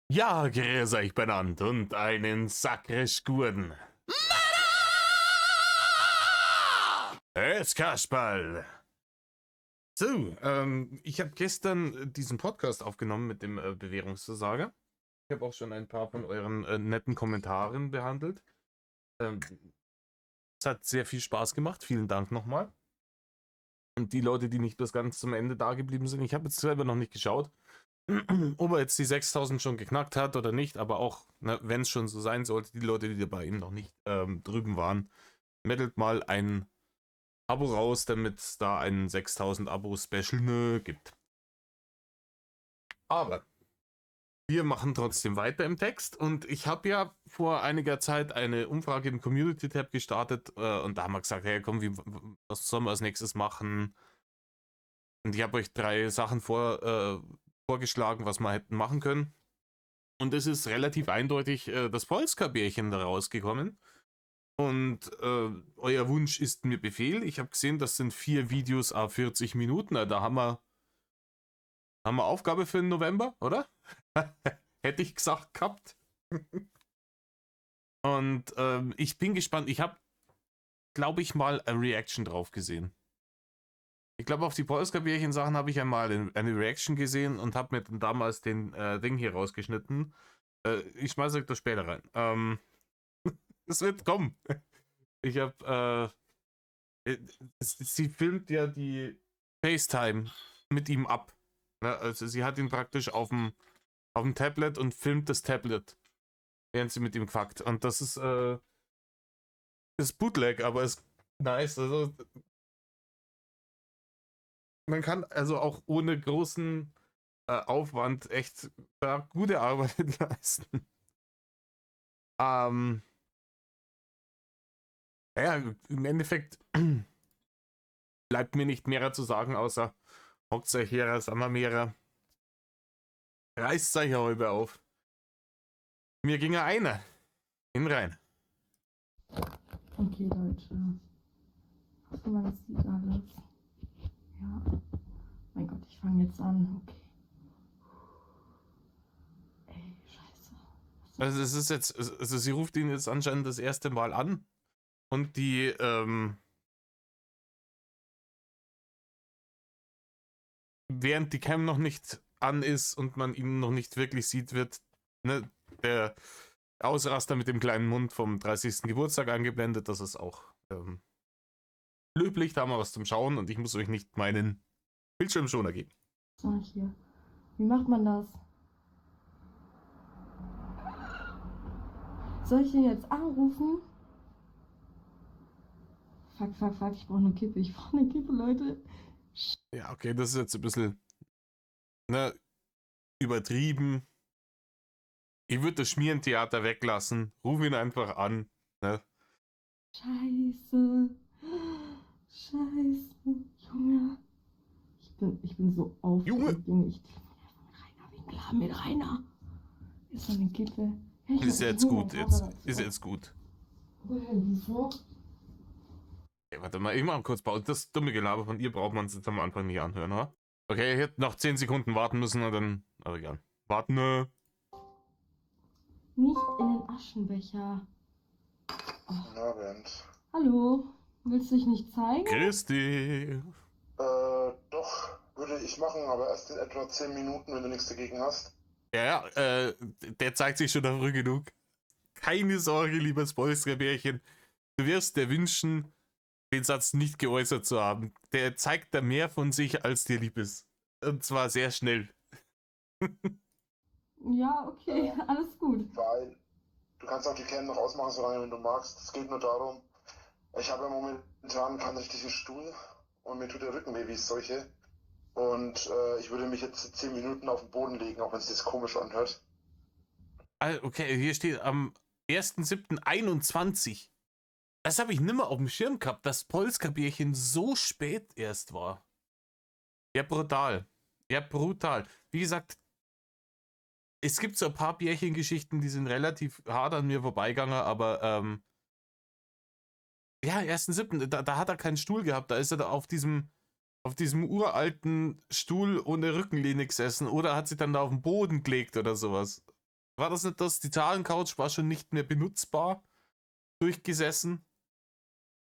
Ja, grüß euch benannt und einen Sakrisch Gurden. Es Kasperl. So, ich habe gestern diesen Podcast aufgenommen mit dem Bewährungsversager. Ich habe auch schon ein paar von euren netten Kommentaren behandelt. Es hat sehr viel Spaß gemacht. Vielen Dank nochmal. Und die Leute, die nicht bis ganz zum Ende da geblieben sind, ich habe jetzt selber noch nicht geschaut, ob er jetzt die 6000 schon geknackt hat oder nicht, aber auch, ne, wenn es schon so sein sollte, die Leute, die bei ihm noch nicht drüben waren, meldet mal ein Abo raus, damit es da ein 6000 Abo-Special gibt. Aber wir machen trotzdem weiter im Text und ich habe ja vor einiger Zeit eine Umfrage im Community-Tab gestartet und da haben wir gesagt, hey komm, was sollen wir als nächstes machen? Und ich habe euch 3 Sachen vorgeschlagen, was wir hätten machen können. Und es ist relativ eindeutig das Polska-Bärchen da rausgekommen. Und euer Wunsch ist mir Befehl. Ich habe gesehen, das sind 4 Videos à 40 Minuten. Da haben wir Aufgabe für den November, oder? Hätte ich gesagt gehabt. Und ich bin gespannt. Ich habe, glaube ich, mal eine Reaction drauf gesehen. Ich glaube, auf die Polska-Bärchen-Sachen habe ich einmal eine Reaction gesehen und habe mir dann damals den Ding hier rausgeschnitten. Ich schmeiße euch das später rein. Es wird kommen. Ich habe, sie filmt ja die FaceTime mit ihm ab. Ne? Also sie hat ihn praktisch auf dem Tablet und filmt das Tablet, während sie mit ihm quackt. Und das ist Bootleg, aber ist nice. Also man kann also auch ohne großen Aufwand echt gute Arbeit leisten. Ähm, ja, im Endeffekt bleibt mir nicht mehr zu sagen, außer hockt euch her, Sammermehrer, reißt euch halber auf. Mir ging einer in rein. Okay, Leute. Hoffe, man sieht alles. Ja. Mein Gott, ich fange jetzt an. Okay. Ey, scheiße. Also es ist jetzt, also sie ruft ihn jetzt anscheinend das erste Mal an und die, während die Cam noch nicht an ist und man ihn noch nicht wirklich sieht, wird ne, der Ausraster mit dem kleinen Mund vom 30. Geburtstag eingeblendet. Das ist auch löblich, da haben wir was zum Schauen und ich muss euch nicht meinen Bildschirmschoner geben. So, hier. Wie macht man das? Soll ich ihn jetzt anrufen? Fuck, ich brauche eine Kippe. Ich brauche eine Kippe, Leute. Ja, okay, das ist jetzt ein bisschen ne, übertrieben. Ich würde das Schmierentheater weglassen. Ruf ihn einfach an. Ne? Scheiße. Scheiße. Junge. Ich bin so aufgeregt, Junge. Ich telefoniere mit Rainer. Ist eine Kippe. Ja, Ist jetzt gut, ist jetzt gut. Wieso? Okay, warte mal, ich mache kurz Pause. Das dumme Gelaber von ihr braucht man jetzt am Anfang nicht anhören, oder? Okay, ich hätte noch 10 Sekunden warten müssen und dann. Aber egal. Warten, ne? Nicht in den Aschenbecher. Oh. Guten Abend. Hallo, willst du dich nicht zeigen? Christi. Doch, würde ich machen, aber erst in etwa 10 Minuten, wenn du nichts dagegen hast. Ja, der zeigt sich schon da früh genug. Keine Sorge, liebes Polstrebärchen. Du wirst dir wünschen, den Satz nicht geäußert zu haben. Der zeigt da mehr von sich, als dir lieb ist. Und zwar sehr schnell. Ja, okay, alles gut. Weil du kannst auch die Cam noch ausmachen, solange wenn du magst. Es geht nur darum, ich habe ja momentan keinen richtigen Stuhl und mir tut der Rücken weh wie solche. Und ich würde mich jetzt 10 Minuten auf den Boden legen, auch wenn es sich komisch anhört. Okay, hier steht am 1.7.21. Das habe ich nimmer auf dem Schirm gehabt, dass Polska-Bärchen so spät erst war. Ja, brutal. Ja, brutal. Wie gesagt, es gibt so ein paar Bärchengeschichten, die sind relativ hart an mir vorbeigegangen, aber ja, 1.7., da hat er keinen Stuhl gehabt. Da ist er da auf diesem uralten Stuhl ohne Rückenlehne gesessen oder hat sich dann da auf den Boden gelegt oder sowas. War das nicht das? Die Zahlencouch war schon nicht mehr benutzbar. Durchgesessen.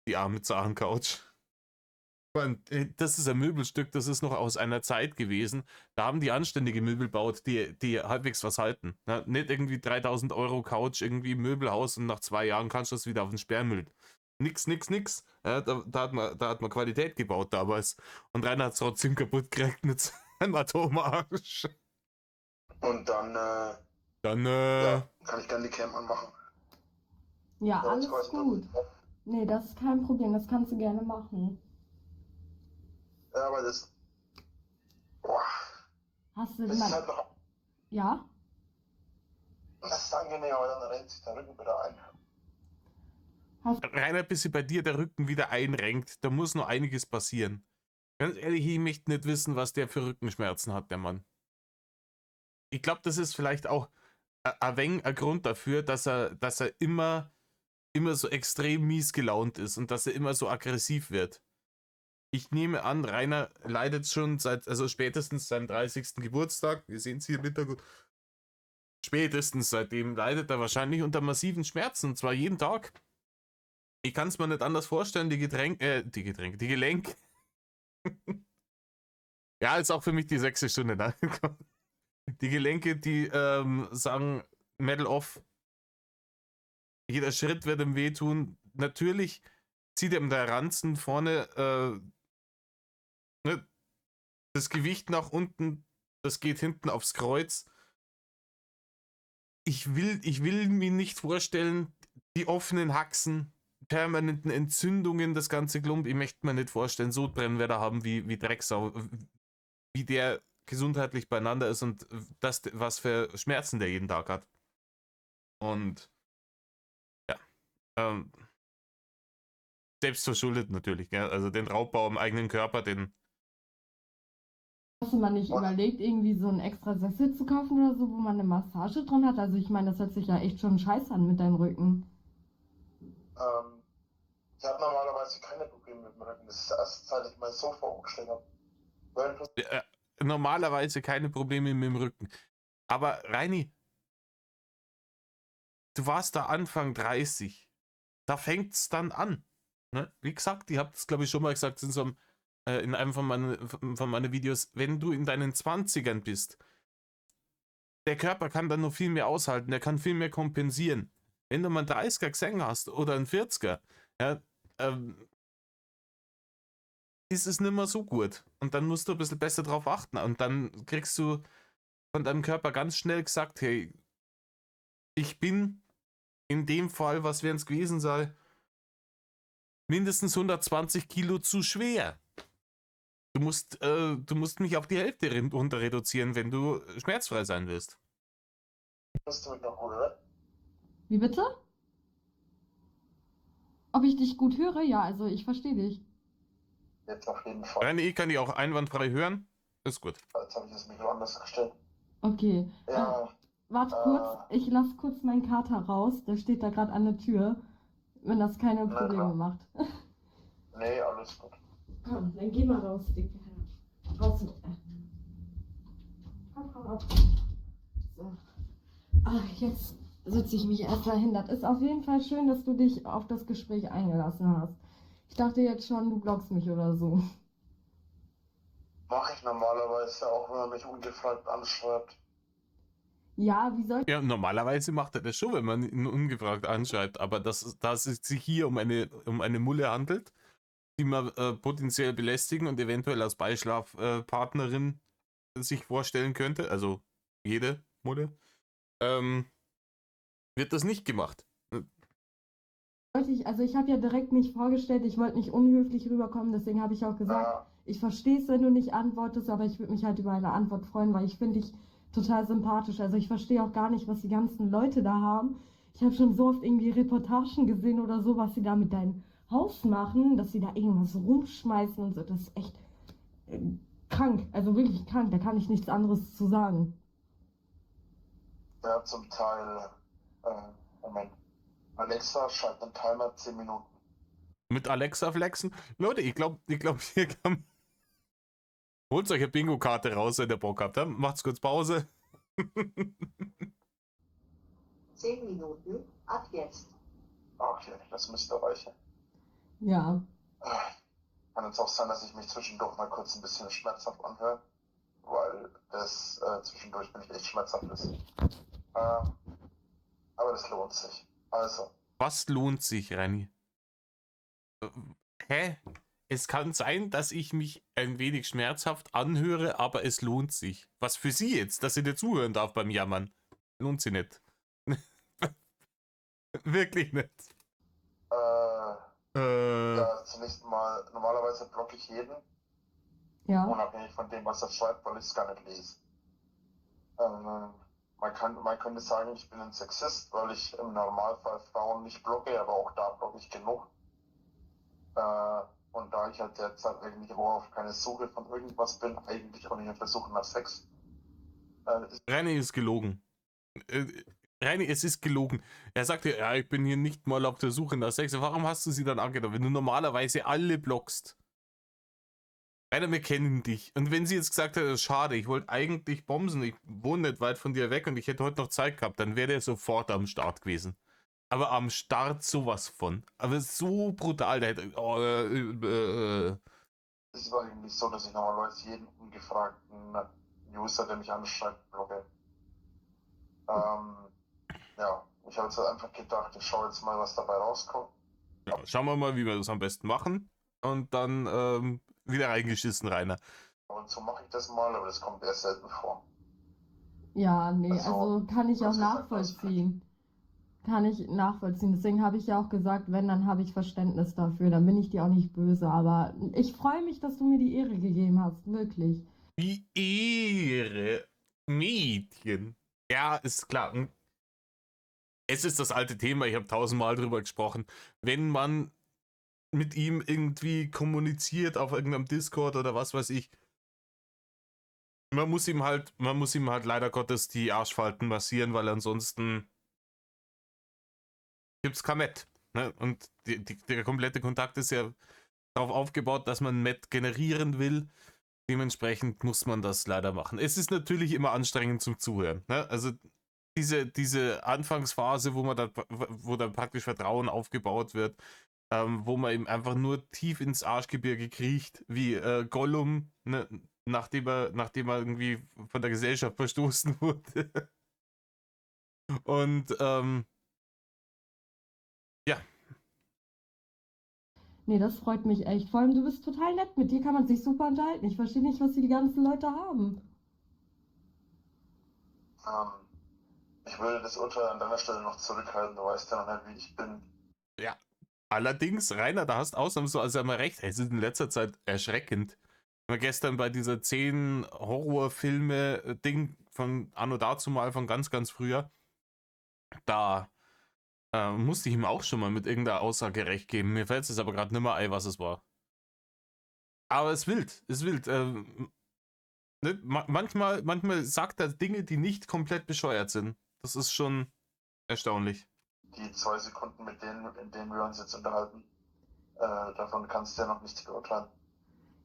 Die arme Zahlencouch. Das ist ein Möbelstück, das ist noch aus einer Zeit gewesen. Da haben die anständige Möbel gebaut, die halbwegs was halten. Ja, nicht irgendwie 3000 Euro Couch, irgendwie im Möbelhaus und nach 2 Jahren kannst du das wieder auf den Sperrmüll. Nix. Ja, da hat man Qualität gebaut damals. Und Rainer hat es trotzdem kaputt gekriegt mit seinem Atomarsch. Und dann, Dann, kann ich gerne die Cam anmachen. Ja, Ja, alles ich weiß gut. nicht. Nee, das ist kein Problem, das kannst du gerne machen. Ja, aber das. Boah, Hast du das ist mal. halt noch. Ja? Das ist angenehm, aber dann rennt sich der Rücken wieder ein. Rainer, bis sich bei dir der Rücken wieder einrenkt, da muss noch einiges passieren. Ganz ehrlich, ich möchte nicht wissen, was der für Rückenschmerzen hat, der Mann. Ich glaube, das ist vielleicht auch ein wenig ein Grund dafür, dass er immer so extrem mies gelaunt ist und dass er immer so aggressiv wird. Ich nehme an, Rainer leidet schon also spätestens seinem 30. Geburtstag, wir sehen es hier im Hintergrund, spätestens seitdem leidet er wahrscheinlich unter massiven Schmerzen, und zwar jeden Tag. Ich kann es mir nicht anders vorstellen, die Gelenke. Ja, ist auch für mich die 6. Stunde, ne? Die Gelenke, die sagen, Medal off. Jeder Schritt wird ihm wehtun. Natürlich zieht ihm der Ranzen vorne ne, das Gewicht nach unten, das geht hinten aufs Kreuz. Ich will mir nicht vorstellen, die offenen Haxen, permanenten Entzündungen, das ganze Klump. Ich möchte mir nicht vorstellen, Sodbrennwerte haben wie Drecksau, wie der gesundheitlich beieinander ist und das, was für Schmerzen der jeden Tag hat. Und ja, selbst verschuldet natürlich, gell? Also den Raubbau am eigenen Körper, den. Hast du mal nicht überlegt, irgendwie so einen extra Sessel zu kaufen oder so, wo man eine Massage drin hat? Also ich meine, das hört sich ja echt schon scheiße an mit deinem Rücken. Ich habe normalerweise keine Probleme mit dem Rücken. Das ist erst seit ich mein Sofa umgestellt habe. Normalerweise keine Probleme mit dem Rücken. Aber Reini, du warst da Anfang 30. Da fängt es dann an. Ne? Wie gesagt, ich habe das glaube ich schon mal gesagt in einem von meinen Videos, wenn du in deinen 20ern bist, der Körper kann dann noch viel mehr aushalten, der kann viel mehr kompensieren. Wenn du mal einen 30er gesehen hast oder einen 40er, ja, ist es nicht mehr so gut. Und dann musst du ein bisschen besser drauf achten. Und dann kriegst du von deinem Körper ganz schnell gesagt, hey, ich bin in dem Fall, was wären es gewesen sei, mindestens 120 Kilo zu schwer. Du musst mich auf die Hälfte runter reduzieren, wenn du schmerzfrei sein willst. Hörst du mich noch gut, oder? Wie bitte? Ob ich dich gut höre? Ja, also ich verstehe dich. Jetzt auf jeden Fall. Reine, ich kann die auch einwandfrei hören. Ist gut. Jetzt habe ich das Mikro anders gestellt. Okay. Ja, Warte kurz, ich lasse kurz meinen Kater raus. Der steht da gerade an der Tür. Wenn das keine Na Probleme klar. macht. nee, alles gut. Komm, dann geh mal raus, Dicke. Raus mit. Komm raus. So. Jetzt sitze ich mich erst dahin. Das ist auf jeden Fall schön, dass du dich auf das Gespräch eingelassen hast. Ich dachte jetzt schon, du blockst mich oder so. Mache ich normalerweise auch, wenn man mich ungefragt anschreibt. Ja, wie soll ich. Ja, normalerweise macht er das schon, wenn man ihn ungefragt anschreibt. Aber dass es sich hier um eine Mulle handelt, die man potenziell belästigen und eventuell als Beischlafpartnerin sich vorstellen könnte, also jede Mulle, wird das nicht gemacht. Also ich habe ja direkt mich vorgestellt, ich wollte nicht unhöflich rüberkommen, deswegen habe ich auch gesagt, ich verstehe es, wenn du nicht antwortest, aber ich würde mich halt über eine Antwort freuen, weil ich finde dich total sympathisch. Also ich verstehe auch gar nicht, was die ganzen Leute da haben. Ich habe schon so oft irgendwie Reportagen gesehen oder so, was sie da mit deinem Haus machen, dass sie da irgendwas rumschmeißen und so. Das ist echt krank, also wirklich krank, da kann ich nichts anderes zu sagen. Ja, zum Teil, Moment. Alexa, schalt den Timer 10 Minuten. Mit Alexa flexen? Leute, ich glaube, hier kann. Holt euch eine Bingo-Karte raus, wenn ihr Bock habt. Dann macht's kurz Pause. 10 Minuten ab jetzt. Okay, das müsste reichen. Ja. Kann jetzt auch sein, dass ich mich zwischendurch mal kurz ein bisschen schmerzhaft anhöre, weil es zwischendurch bin ich echt schmerzhaft ist. Aber das lohnt sich. Also, Was lohnt sich, Rani? Hä? Es kann sein, dass ich mich ein wenig schmerzhaft anhöre, aber es lohnt sich. Was für sie jetzt, dass sie dir zuhören darf beim Jammern? Lohnt sie nicht. Wirklich nicht. ja, zunächst mal, normalerweise blocke ich jeden, Ja. unabhängig von dem, was er schreibt, weil ich es gar nicht lese. Man könnte sagen, ich bin ein Sexist, weil ich im Normalfall Frauen nicht blocke, aber auch da blocke ich genug. Und da ich halt derzeit eigentlich auf keine Suche von irgendwas bin, eigentlich auch nicht auf der Suche nach Sex. Reini ist gelogen. Reini, es ist gelogen. Er sagte, ja, ich bin hier nicht mal auf der Suche nach Sex. Warum hast du sie dann angenommen, wenn du normalerweise alle blockst? Rainer, wir kennen dich. Und wenn sie jetzt gesagt hätte, schade, ich wollte eigentlich bomsen, ich wohne nicht weit von dir weg und ich hätte heute noch Zeit gehabt, dann wäre der sofort am Start gewesen. Aber am Start sowas von. Aber so brutal, der hätte. Es ist eigentlich so, dass ich normalerweise jeden ungefragten User, der mich anschreibt, blocke. Ja, ich habe jetzt halt einfach gedacht, ich schaue jetzt mal, was dabei rauskommt. Ja, schauen wir mal, wie wir das am besten machen. Und dann wieder reingeschissen, Rainer. Und so mache ich das mal, aber das kommt eher selten vor. Ja, nee, also kann ich auch das ist halt nachvollziehen. Kann ich nachvollziehen. Deswegen habe ich ja auch gesagt, wenn, dann habe ich Verständnis dafür. Dann bin ich dir auch nicht böse. Aber ich freue mich, dass du mir die Ehre gegeben hast. Wirklich. Die Ehre. Mädchen. Ja, ist klar. Es ist das alte Thema, ich habe 1000-mal drüber gesprochen. Wenn man mit ihm irgendwie kommuniziert auf irgendeinem Discord oder was weiß ich, man muss ihm halt leider Gottes die Arschfalten massieren, weil ansonsten gibt's kein Met. Ne? Und der komplette Kontakt ist ja darauf aufgebaut, dass man Met generieren will. Dementsprechend muss man das leider machen. Es ist natürlich immer anstrengend zum Zuhören. Ne? Also diese Anfangsphase, wo dann praktisch Vertrauen aufgebaut wird, wo man eben einfach nur tief ins Arschgebirge kriecht, wie Gollum, ne? nachdem er irgendwie von der Gesellschaft verstoßen wurde. Und ja. Nee, das freut mich echt. Vor allem, du bist total nett. Mit dir kann man sich super unterhalten. Ich verstehe nicht, was die ganzen Leute haben. Ich würde das Urteil an deiner Stelle noch zurückhalten. Du weißt ja noch nicht, wie ich bin. Ja. Allerdings, Rainer, da hast ausnahmsweise einmal recht. Es ist in letzter Zeit erschreckend. Gestern bei dieser 10 Horrorfilme-Ding von Anno dazumal von ganz, ganz früher, da musste ich ihm auch schon mal mit irgendeiner Aussage recht geben. Mir fällt es aber gerade nicht mehr ein, was es war. Aber es ist wild, ist wild. Ne? Manchmal sagt er Dinge, die nicht komplett bescheuert sind. Das ist schon erstaunlich. Die 2 Sekunden, in denen wir uns jetzt unterhalten, davon kannst du ja noch nichts beurteilen.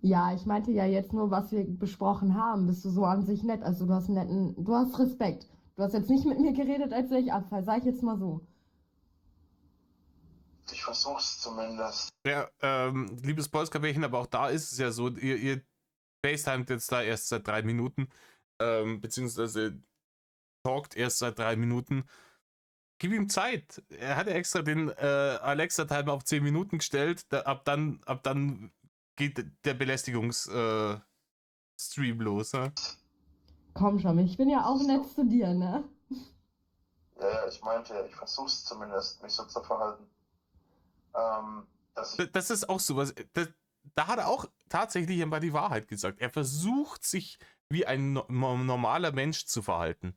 Ja, ich meinte ja jetzt nur, was wir besprochen haben. Bist du so an sich nett? Also du hast Respekt. Du hast jetzt nicht mit mir geredet, als wäre ich Abfall. Sag ich jetzt mal so. Ich versuch's zumindest. Ja, liebes Polska-Bärchen, aber auch da ist es ja so, ihr FaceTimet jetzt da erst seit 3 Minuten, beziehungsweise talkt erst seit 3 Minuten. Gib ihm Zeit. Er hat ja extra den Alexa-Timer auf 10 Minuten gestellt. Ab dann geht der Belästigungsstream los. Ne? Komm schon, ich bin ja auch nett zu dir, ne? Ja, ich meinte ja, ich versuch's zumindest, mich so zu verhalten. Das ist auch sowas. Da hat er auch tatsächlich einmal die Wahrheit gesagt. Er versucht sich wie ein normaler Mensch zu verhalten.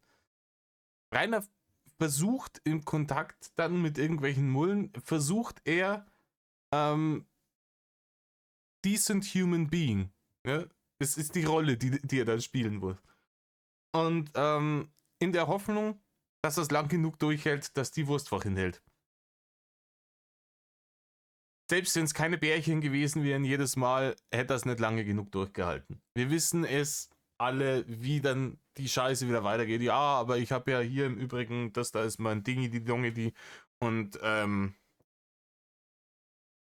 Rainer versucht im Kontakt dann mit irgendwelchen Mullen, versucht er decent human being. Ja? Das ist die Rolle, die er dann spielen will. Und in der Hoffnung, dass er es lang genug durchhält, dass die Wurst hinhält. Selbst wenn es keine Bärchen gewesen wären jedes Mal, hätte er es nicht lange genug durchgehalten. Wir wissen es alle, wie dann die Scheiße wieder weitergeht. Ja, aber ich habe ja hier im Übrigen, das da ist mein Dingi, die Donge, die und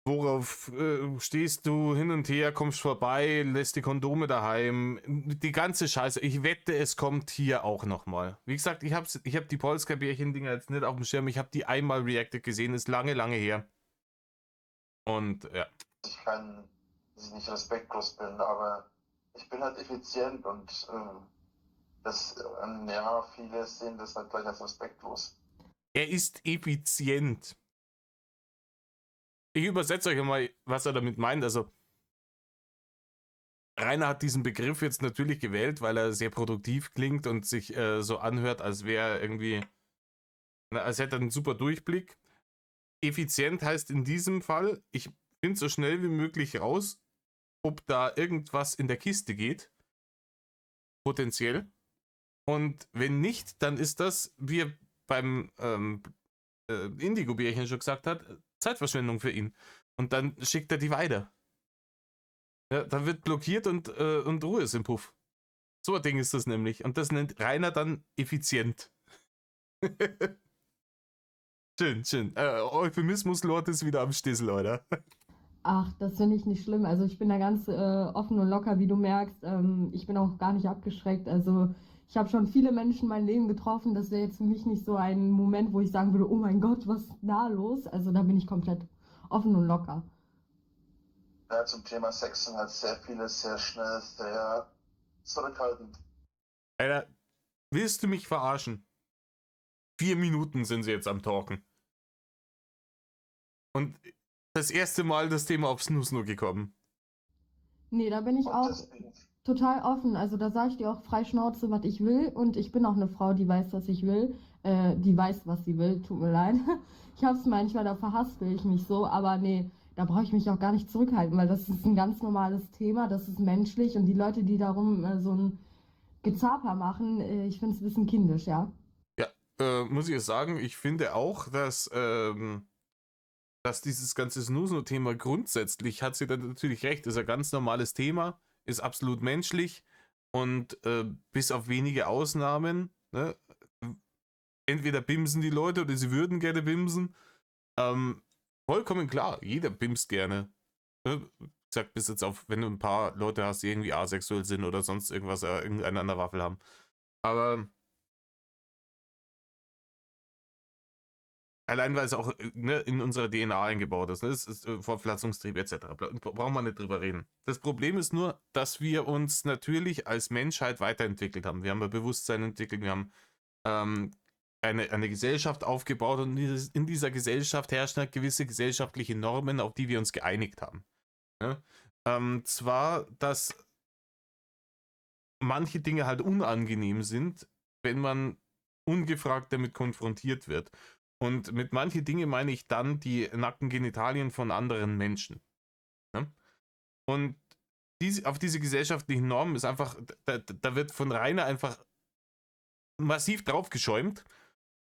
worauf stehst du hin und her, kommst vorbei, lässt die Kondome daheim, die ganze Scheiße. Ich wette, es kommt hier auch nochmal. Wie gesagt, ich hab die Polska-Bärchen-Dinger jetzt nicht auf dem Schirm, ich habe die einmal reacted gesehen, ist lange, lange her. Und ja. Ich kann nicht respektlos bin, aber ich bin halt effizient und ja, viele sehen das halt gleich als respektlos. Er ist effizient. Ich übersetze euch mal, was er damit meint. Also, Rainer hat diesen Begriff jetzt natürlich gewählt, weil er sehr produktiv klingt und sich so anhört, als wäre er irgendwie, als hätte er einen super Durchblick. Effizient heißt in diesem Fall, ich finde so schnell wie möglich raus, ob da irgendwas in der Kiste geht. Potenziell. Und wenn nicht, dann ist das, wie er beim Indigo-Bärchen schon gesagt hat, Zeitverschwendung für ihn. Und dann schickt er die weiter. Ja, dann wird blockiert und Ruhe ist im Puff. So ein Ding ist das nämlich. Und das nennt Rainer dann effizient. Schön, schön. Euphemismus-Lord ist wieder am Stissel, oder? Ach, das finde ich nicht schlimm. Also ich bin da ganz offen und locker, wie du merkst. Ich bin auch gar nicht abgeschreckt. Also ich habe schon viele Menschen in meinem Leben getroffen. Das wäre jetzt für mich nicht so ein Moment, wo ich sagen würde, oh mein Gott, was ist da los? Also da bin ich komplett offen und locker. Ja, zum Thema Sex sind halt sehr viele sehr schnell, sehr zurückhaltend. Alter, willst du mich verarschen? 4 Minuten sind sie jetzt am Talken. Und das erste Mal das Thema aufs Nuss-Nur gekommen. Nee, da bin ich Und auch deswegen, total offen. Also da sage ich dir auch frei Schnauze, was ich will. Und ich bin auch eine Frau, die weiß, was ich will. Die weiß, was sie will. Tut mir leid. Ich hab's manchmal, da verhaspel ich mich so. Aber nee, da brauche ich mich auch gar nicht zurückhalten, weil das ist ein ganz normales Thema. Das ist menschlich. Und die Leute, die darum so ein Gezaper machen, ich finde es ein bisschen kindisch, ja. Ja, muss ich jetzt sagen, ich finde auch, dass dieses ganze Snooze-Thema grundsätzlich, hat sie dann natürlich recht, ist ein ganz normales Thema, ist absolut menschlich und bis auf wenige Ausnahmen, ne, entweder bimsen die Leute oder sie würden gerne bimsen. Vollkommen klar, jeder bimst gerne. Ne? Ich sag bis jetzt auf, wenn du ein paar Leute hast, die irgendwie asexuell sind oder sonst irgendwas, irgendeine an der Waffel haben. Aber allein weil es auch ne, in unserer DNA eingebaut ist. Ne? Es ist Fortpflanzungstrieb etc. Brauchen wir nicht drüber reden. Das Problem ist nur, dass wir uns natürlich als Menschheit weiterentwickelt haben. Wir haben ein Bewusstsein entwickelt, wir haben eine Gesellschaft aufgebaut und in dieser Gesellschaft herrschen halt gewisse gesellschaftliche Normen, auf die wir uns geeinigt haben. Ne? Zwar, dass manche Dinge halt unangenehm sind, wenn man ungefragt damit konfrontiert wird. Und mit manche Dinge meine ich dann die nackten Genitalien von anderen Menschen. Ne? Und auf diese gesellschaftlichen Normen ist einfach, da wird von Rainer einfach massiv draufgeschäumt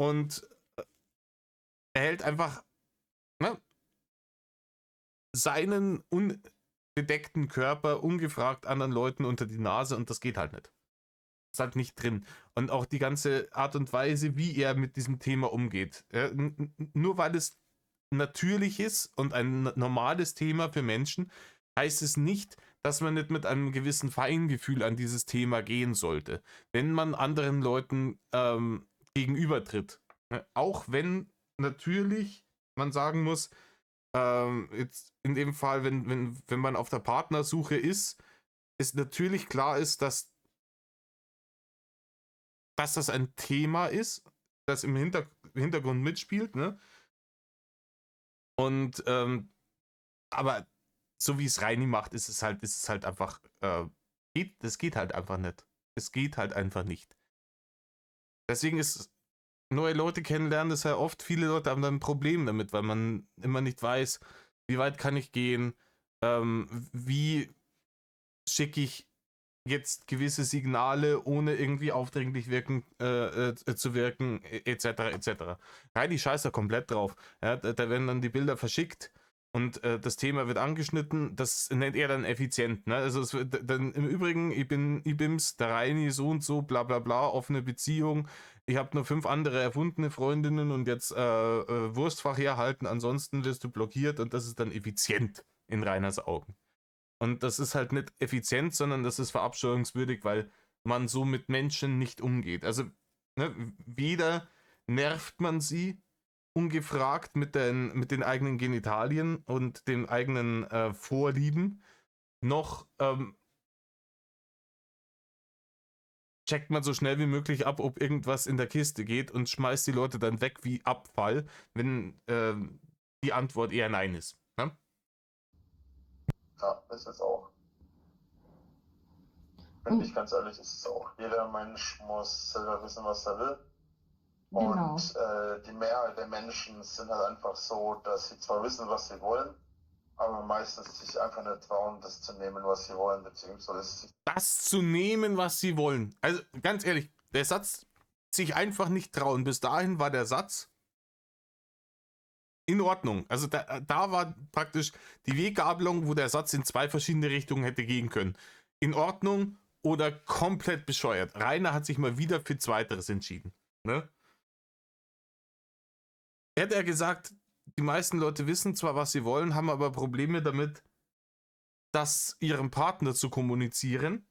und er hält einfach ne, seinen unbedeckten Körper ungefragt anderen Leuten unter die Nase und das geht halt nicht. Ist halt nicht drin. Und auch die ganze Art und Weise, wie er mit diesem Thema umgeht. Ja, nur weil es natürlich ist und ein normales Thema für Menschen, heißt es nicht, dass man nicht mit einem gewissen Feingefühl an dieses Thema gehen sollte. Wenn man anderen Leuten gegenübertritt. Auch wenn natürlich man sagen muss, jetzt in dem Fall, wenn man auf der Partnersuche ist natürlich klar ist, dass das ein Thema ist, das im Hintergrund mitspielt, ne? Und aber so wie es Reini macht, ist es halt einfach, das geht halt einfach nicht. Es geht halt einfach nicht. Deswegen ist neue Leute kennenlernen, das ist ja oft, viele Leute haben dann ein Problem damit, weil man immer nicht weiß, wie weit kann ich gehen, wie schicke ich jetzt gewisse Signale, ohne irgendwie aufdringlich zu wirken, etc. etc. Reini scheißt da komplett drauf. Ja, da werden dann die Bilder verschickt Und das Thema wird angeschnitten, das nennt er dann effizient. Ne? Also es wird dann im Übrigen, ich bin IBIMS, der Reini, so und so, bla bla bla, offene Beziehung. Ich habe nur 5 andere erfundene Freundinnen und jetzt Wurstfach herhalten, ansonsten wirst du blockiert und das ist dann effizient in Reiners Augen. Und das ist halt nicht effizient, sondern das ist verabscheuungswürdig, weil man so mit Menschen nicht umgeht. Also ne, weder nervt man sie ungefragt mit den eigenen Genitalien und den eigenen Vorlieben, noch checkt man so schnell wie möglich ab, ob irgendwas in der Kiste geht und schmeißt die Leute dann weg wie Abfall, wenn die Antwort eher Nein ist. Ne? Ja, ist es auch. Bin ich ganz ehrlich, ist es auch. Jeder Mensch muss selber wissen, was er will. Genau. Und die Mehrheit der Menschen sind halt einfach so, dass sie zwar wissen, was sie wollen, aber meistens sich einfach nicht trauen, das zu nehmen, was sie wollen, beziehungsweise das zu nehmen, was sie wollen. Also ganz ehrlich, der Satz, sich einfach nicht trauen, bis dahin war der Satz in Ordnung. Also da war praktisch die Weggabelung, wo der Satz in 2 verschiedene Richtungen hätte gehen können. In Ordnung oder komplett bescheuert. Rainer hat sich mal wieder für Zweiteres entschieden. Ne? Hätte er gesagt, die meisten Leute wissen zwar, was sie wollen, haben aber Probleme damit, das ihrem Partner zu kommunizieren,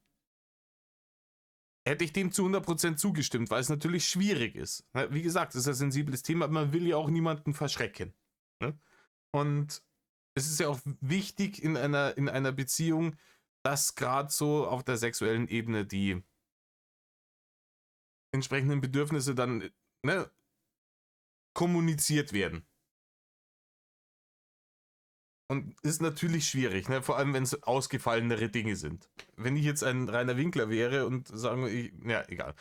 hätte ich dem zu 100% zugestimmt, weil es natürlich schwierig ist. Wie gesagt, es ist ein sensibles Thema, man will ja auch niemanden verschrecken. Und es ist ja auch wichtig in einer Beziehung, dass gerade so auf der sexuellen Ebene die entsprechenden Bedürfnisse dann kommuniziert werden. Und ist natürlich schwierig, ne? Vor allem wenn es ausgefallenere Dinge sind. Wenn ich jetzt ein Rainer Winkler wäre und sagen wir, ja, egal.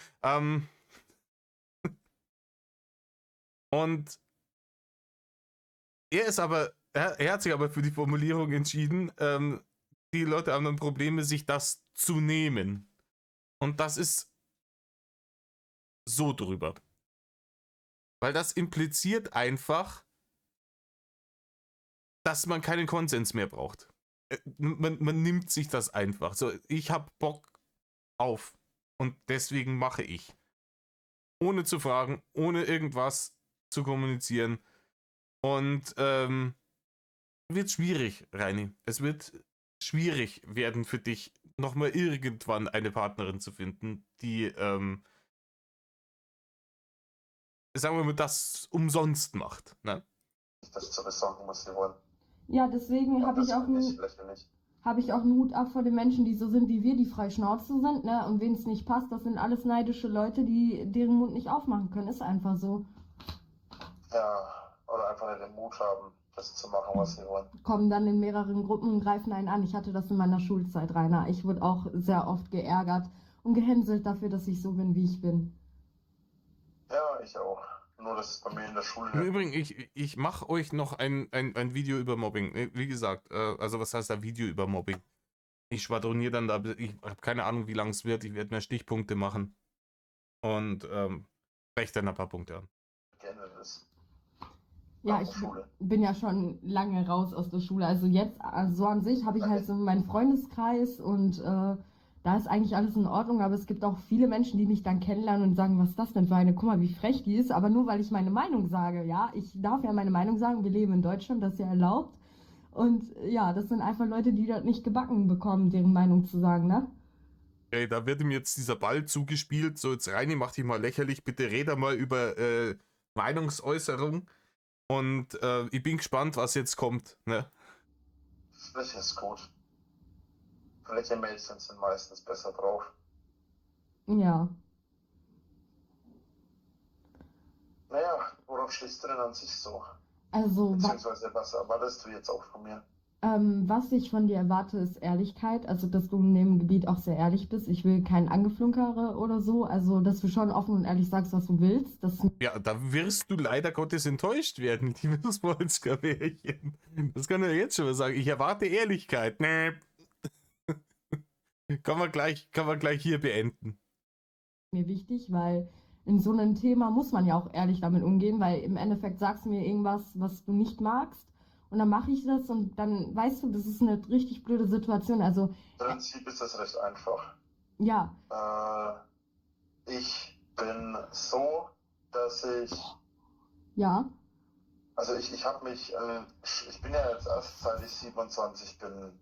Und er hat sich aber für die Formulierung entschieden, die Leute haben dann Probleme, sich das zu nehmen. Und das ist so drüber. Weil das impliziert einfach, dass man keinen Konsens mehr braucht. Man nimmt sich das einfach. So, ich hab Bock auf und deswegen mache ich. Ohne zu fragen, ohne irgendwas zu kommunizieren. Und wird schwierig, Reini. Es wird schwierig werden für dich, nochmal irgendwann eine Partnerin zu finden, die, sagen wir mal, das umsonst macht. Ne? das zu besorgen, was sie wollen. Ja, deswegen habe ich auch einen Hut ab vor den Menschen, die so sind wie wir, die frei Schnauze sind, ne? Und wen es nicht passt, das sind alles neidische Leute, die deren Mund nicht aufmachen können. Ist einfach so. Ja, oder einfach nicht den Mut haben, das zu machen, was sie wollen. Kommen dann in mehreren Gruppen und greifen einen an. Ich hatte das in meiner Schulzeit, Rainer. Ich wurde auch sehr oft geärgert und gehänselt dafür, dass ich so bin, wie ich bin. Ja, ich auch. Nur, dass es bei mir in der Schule... Im Übrigen, ich mache euch noch ein Video über Mobbing. Wie gesagt, also was heißt da Video über Mobbing? Ich schwadroniere dann da, ich habe keine Ahnung, wie lang es wird. Ich werde mir Stichpunkte machen und spreche dann ein paar Punkte an. Ja, ich bin ja schon lange raus aus der Schule. Also jetzt, so an sich habe ich halt so meinen Freundeskreis und da ist eigentlich alles in Ordnung, aber es gibt auch viele Menschen, die mich dann kennenlernen und sagen, was ist das denn für eine, guck mal, wie frech die ist, aber nur weil ich meine Meinung sage, ja, ich darf ja meine Meinung sagen, wir leben in Deutschland, das ist ja erlaubt und ja, das sind einfach Leute, die das nicht gebacken bekommen, deren Meinung zu sagen, ne? Okay, da wird ihm jetzt dieser Ball zugespielt, so jetzt Reini, mach dich mal lächerlich, bitte rede mal über Meinungsäußerung und ich bin gespannt, was jetzt kommt, ne? Das ist gut. Welche Mädchen sind meistens besser drauf? Ja. Naja, worauf stehst du denn an sich so? Also, beziehungsweise was erwartest du jetzt auch von mir? Was ich von dir erwarte, ist Ehrlichkeit. Also, dass du in dem Gebiet auch sehr ehrlich bist. Ich will kein Angeflunkere oder so. Also, dass du schon offen und ehrlich sagst, was du willst. Ja, da wirst du leider Gottes enttäuscht werden, liebes Wolfskerwärchen. Das kann er jetzt schon mal sagen. Ich erwarte Ehrlichkeit. Nee. Kann man gleich hier beenden. Mir wichtig, weil in so einem Thema muss man ja auch ehrlich damit umgehen, weil im Endeffekt sagst du mir irgendwas, was du nicht magst Und dann mache ich das und dann, weißt du, das ist eine richtig blöde Situation. Also, Im Prinzip ist das recht einfach. ja, Ich bin so, dass ja, ich habe mich, ich bin ja jetzt erst seit ich 27 bin,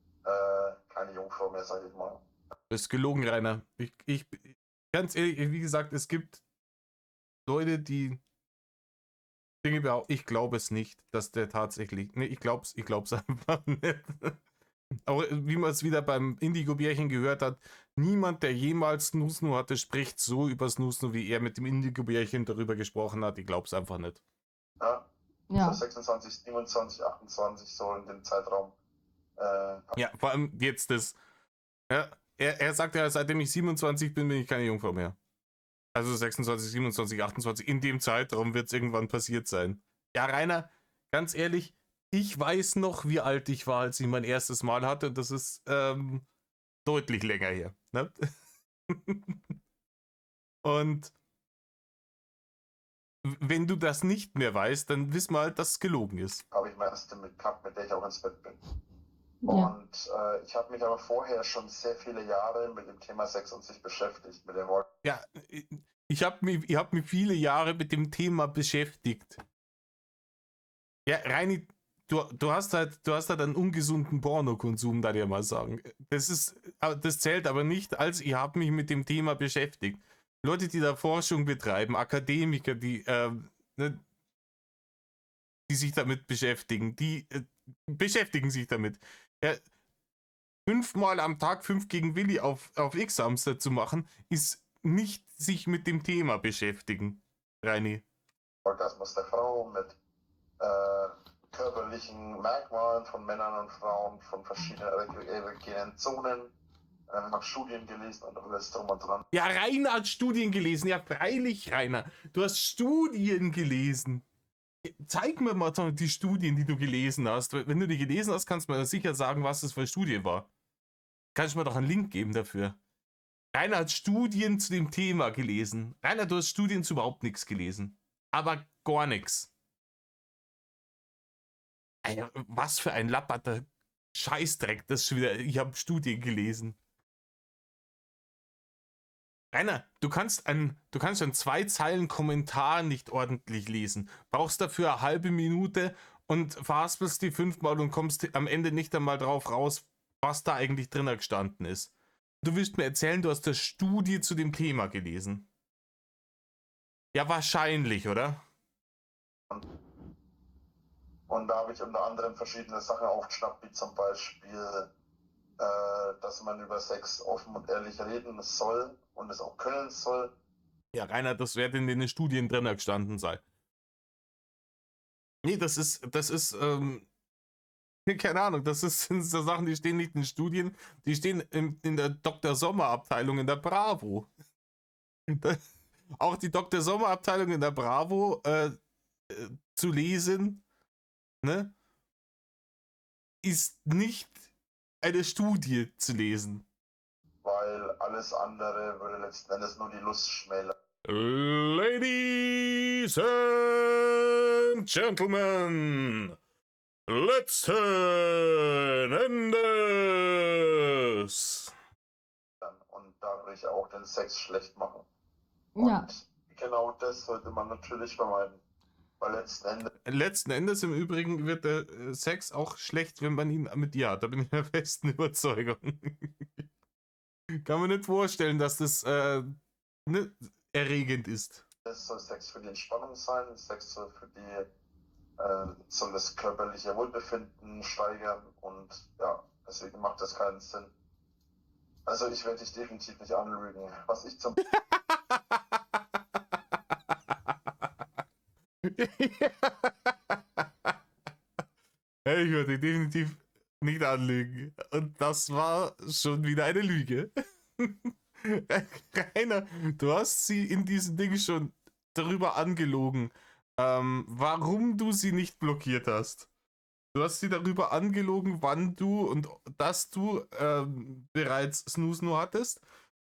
keine Jungfrau mehr, sag ich mal. Das ist gelogen, Rainer. Ganz ehrlich, wie gesagt, es gibt Leute, die Dinge behaupten. Ich glaube es nicht, dass der tatsächlich. Nee, ich glaub's einfach nicht. Aber wie man es wieder beim Indigo-Bärchen gehört hat, niemand, der jemals Snusnu hatte, spricht so über Snusnu, wie er mit dem Indigo-Bärchen darüber gesprochen hat. Ich glaub's einfach nicht. Ja, ja. so 26, 27, 28, so in dem Zeitraum. Ja, vor allem jetzt das. Ja, er sagt ja, seitdem ich 27 bin, bin ich keine Jungfrau mehr. Also 26, 27, 28. In dem Zeitraum wird es irgendwann passiert sein. Ja, Rainer, ganz ehrlich, ich weiß noch, wie alt ich war, als ich mein erstes Mal hatte. Das ist deutlich länger her. Ne? Und wenn du das nicht mehr weißt, dann wiss mal, dass es gelogen ist. Habe ich meine erste mit gehabt, mit der ich auch ins Bett bin. Ja. Und ich habe mich aber vorher schon sehr viele Jahre mit dem Thema Sex und sich beschäftigt, mit dem Wort. Ja, ich hab mich viele Jahre mit dem Thema beschäftigt. Ja, Reini, du hast halt einen ungesunden Pornokonsum, da dir mal sagen. Das zählt aber nicht, als ich habe mich mit dem Thema beschäftigt. Leute, die da Forschung betreiben, Akademiker, die sich damit beschäftigen, die beschäftigen sich damit. 5-mal am Tag 5 gegen Willi auf X-Hamster zu machen, ist nicht sich mit dem Thema beschäftigen, Reini. Orgasmus der Frau mit körperlichen Merkmalen von Männern und Frauen von verschiedenen erogenen Zonen. Habe Studien gelesen und alles drum und dran. Ja, Rainer hat Studien gelesen. Ja, freilich, Rainer. Du hast Studien gelesen. Zeig mir mal die Studien, die du gelesen hast. Wenn du die gelesen hast, kannst du mir sicher sagen, was das für eine Studie war. Kannst du mir doch einen Link geben dafür. Rainer hat Studien zu dem Thema gelesen. Rainer, du hast Studien zu überhaupt nichts gelesen. Aber gar nichts. Was für ein lapperter Scheißdreck, das ist schon wieder. Ich habe Studien gelesen. Rainer, du kannst einen 2 Zeilen Kommentar nicht ordentlich lesen. Brauchst dafür eine halbe Minute und verhaspelst die 5-mal und kommst am Ende nicht einmal drauf raus, was da eigentlich drin gestanden ist. Du willst mir erzählen, du hast eine Studie zu dem Thema gelesen. Ja, wahrscheinlich, oder? Und da habe ich unter anderem verschiedene Sachen aufgeschnappt, wie zum Beispiel, dass man über Sex offen und ehrlich reden soll und es auch können soll. Ja, Rainer, das wird in den Studien drin gestanden sein. Nee, das ist, keine Ahnung, sind so Sachen, die stehen nicht in Studien, die stehen in der Dr. Sommer Abteilung in der Bravo. Auch die Dr. Sommer Abteilung in der Bravo zu lesen, ne, ist nicht eine Studie zu lesen. Weil alles andere würde letzten Endes nur die Lust schmälern. Ladies and Gentlemen, letzten Endes. Und dadurch auch den Sex schlecht machen. Ja. Und genau das sollte man natürlich vermeiden. Weil letzten Endes im Übrigen wird der Sex auch schlecht, wenn man ihn mit dir hat. Da bin ich der festen Überzeugung. Kann man nicht vorstellen, dass das erregend ist. Das soll Sex für die Entspannung sein. Sex soll für die soll das körperliche Wohlbefinden steigern. Und ja, deswegen macht das keinen Sinn. Also ich werde dich definitiv nicht anlügen. Was ich zum Ich würde definitiv nicht anlügen. Und das war schon wieder eine Lüge. Rainer, du hast sie in diesem Ding schon darüber angelogen, warum du sie nicht blockiert hast. Du hast sie darüber angelogen, wann du und dass du bereits Snusnu hattest.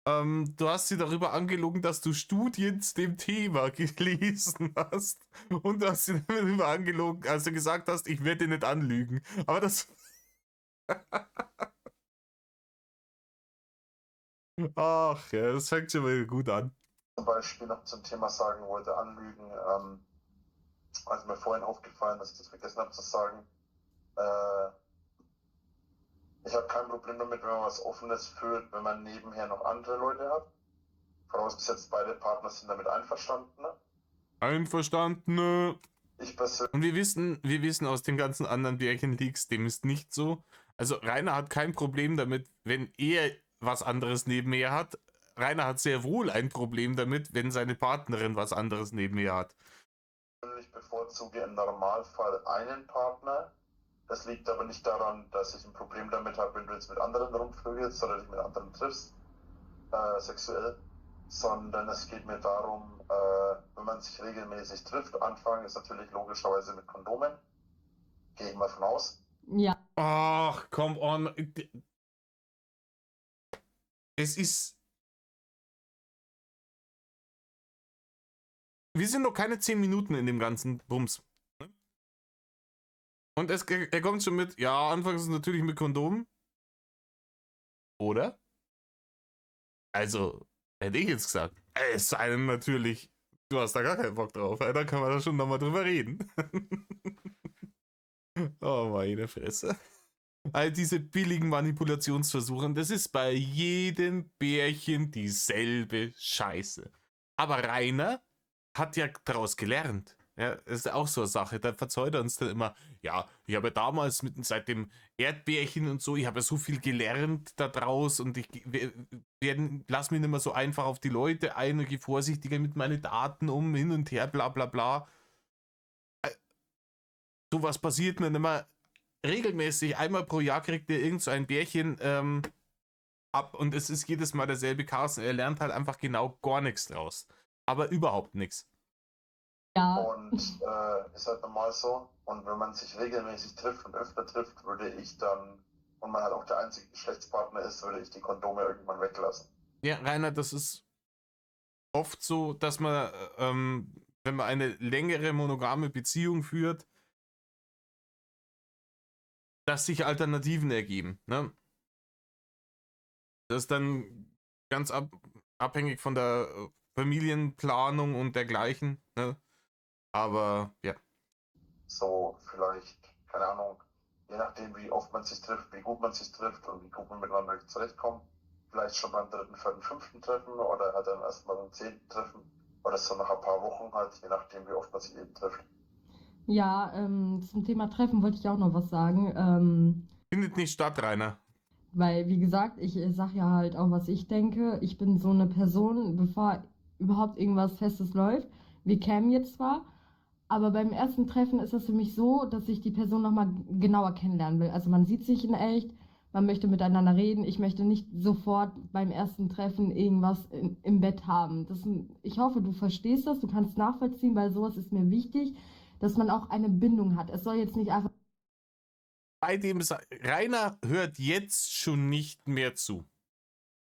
Du hast sie darüber angelogen, dass du Studien zu dem Thema gelesen hast. Und du hast sie darüber angelogen, als du gesagt hast, ich werde dir nicht anlügen. Aber das. Ach ja, das fängt schon mal gut an. Zum Beispiel noch zum Thema sagen wollte, Anlügen. Also mir vorhin aufgefallen, dass ich das vergessen habe zu sagen. Ich habe kein Problem damit, wenn man was Offenes führt, wenn man nebenher noch andere Leute hat. Vorausgesetzt, beide Partner sind damit einverstanden. Ne? Einverstanden. Ich persönlich. Und wir wissen aus den ganzen anderen Bärchen-Leaks, dem ist nicht so. Also Rainer hat kein Problem damit, wenn er was anderes neben ihr hat. Rainer hat sehr wohl ein Problem damit, wenn seine Partnerin was anderes neben ihr hat. Ich bevorzuge im Normalfall einen Partner. Das liegt aber nicht daran, dass ich ein Problem damit habe, wenn du jetzt mit anderen rumvögelst oder dich mit anderen triffst, sexuell, sondern es geht mir darum, wenn man sich regelmäßig trifft, anfangen ist natürlich logischerweise mit Kondomen. Gehe ich mal von aus. Ja. Ach, come on. Es ist... Wir sind noch keine 10 Minuten in dem ganzen Bums. Und er kommt schon mit, ja, anfangs ist es natürlich mit Kondom. Oder? Also, hätte ich jetzt gesagt. Es sei denn natürlich, du hast da gar keinen Bock drauf. Da kann man da schon nochmal drüber reden. Oh, meine Fresse. All diese billigen Manipulationsversuche, das ist bei jedem Bärchen dieselbe Scheiße. Aber Rainer hat ja daraus gelernt. Ja, das ist auch so eine Sache. Da verzeiht er uns dann immer, ja, ich habe ja damals seit dem Erdbärchen und so, ich habe ja so viel gelernt daraus und ich lass mich nicht mehr so einfach auf die Leute ein und gehe vorsichtiger mit meinen Daten um, hin und her, bla bla bla. So was passiert mir nicht mehr regelmäßig. Einmal pro Jahr kriegt er irgend so ein Bärchen ab und es ist jedes Mal derselbe Chaos. Er lernt halt einfach genau gar nichts draus. Aber überhaupt nichts. Ja. Und ist halt normal so. Und wenn man sich regelmäßig trifft und öfter trifft, würde ich dann, und man halt auch der einzige Geschlechtspartner ist, würde ich die Kondome irgendwann weglassen. Ja, Rainer, das ist oft so, dass man, wenn man eine längere monogame Beziehung führt, dass sich Alternativen ergeben. Ne? Das ist dann ganz abhängig von der Familienplanung und dergleichen. Ne? Aber ja. So vielleicht, keine Ahnung, je nachdem, wie oft man sich trifft, wie gut man sich trifft und wie gut man miteinander zurechtkommt, vielleicht schon beim 3., 4., 5. Treffen oder halt dann erstmal beim 10. Treffen oder so nach ein paar Wochen halt, je nachdem, wie oft man sich eben trifft. Ja, zum Thema Treffen wollte ich auch noch was sagen. Findet nicht statt, Rainer. Weil, wie gesagt, ich sage ja halt auch, was ich denke. Ich bin so eine Person, bevor überhaupt irgendwas Festes läuft. Wir kämen jetzt zwar, aber beim ersten Treffen ist es für mich so, dass ich die Person nochmal genauer kennenlernen will. Also man sieht sich in echt, man möchte miteinander reden. Ich möchte nicht sofort beim ersten Treffen irgendwas im Bett haben. Ich hoffe, du verstehst das, du kannst nachvollziehen, weil sowas ist mir wichtig, dass man auch eine Bindung hat. Es soll jetzt nicht einfach... Bei dem Rainer hört jetzt schon nicht mehr zu.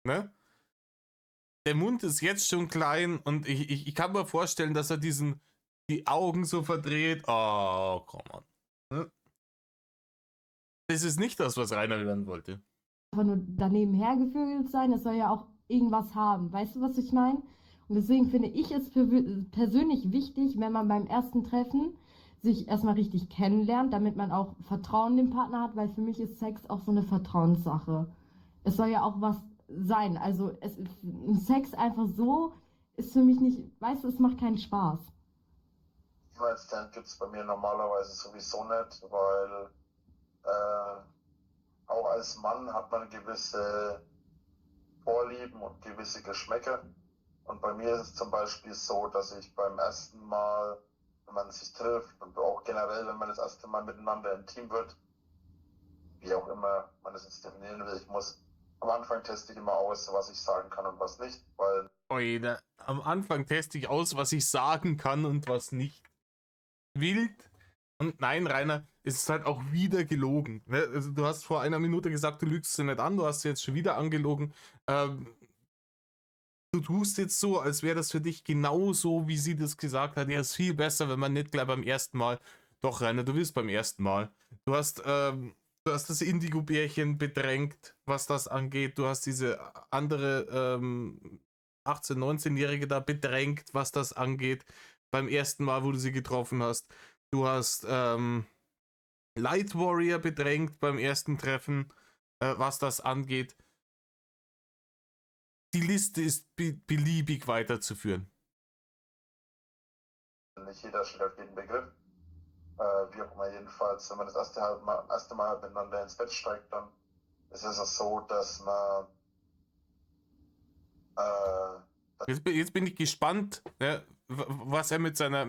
Ne? Der Mund ist jetzt schon klein und ich kann mir vorstellen, dass er die Augen so verdreht. Oh, komm on. Ne? Das ist nicht das, was Rainer hören wollte. Einfach nur daneben hergevögelt sein, es soll ja auch irgendwas haben. Weißt du, was ich meine? Und deswegen finde ich es persönlich wichtig, wenn man beim ersten Treffen sich erstmal richtig kennenlernt, damit man auch Vertrauen dem Partner hat, weil für mich ist Sex auch so eine Vertrauenssache. Es soll ja auch was sein. Also Sex einfach so ist für mich nicht, weißt du, es macht keinen Spaß. One-Night-Stand gibt es bei mir normalerweise sowieso nicht, weil auch als Mann hat man gewisse Vorlieben und gewisse Geschmäcker. Und bei mir ist es zum Beispiel so, dass ich beim ersten Mal, wenn man sich trifft und auch generell, wenn man das erste Mal miteinander intim wird, wie auch immer man das jetzt definieren will, am Anfang teste ich immer aus, was ich sagen kann und was nicht, weil... Oida, am Anfang teste ich aus, was ich sagen kann und was nicht. Wild. Und nein, Rainer, es ist halt auch wieder gelogen. Also, du hast vor einer Minute gesagt, du lügst sie nicht an, du hast sie jetzt schon wieder angelogen. du tust jetzt so, als wäre das für dich genauso, wie sie das gesagt hat. Ja, ist viel besser, wenn man nicht gleich beim ersten Mal. Doch, Rainer, du wirst beim ersten Mal. Du hast das Indigo-Bärchen bedrängt, was das angeht. Du hast diese andere 18-, 19-Jährige da bedrängt, was das angeht. Beim ersten Mal, wo du sie getroffen hast. Du hast Light Warrior bedrängt beim ersten Treffen, was das angeht. Die Liste ist beliebig weiterzuführen. Nicht jeder steht auf jeden Begriff. Wie auch immer, jedenfalls, wenn man das erste Mal miteinander ins Bett steigt, dann ist es auch so, dass man Jetzt bin ich gespannt, ja, was er mit seiner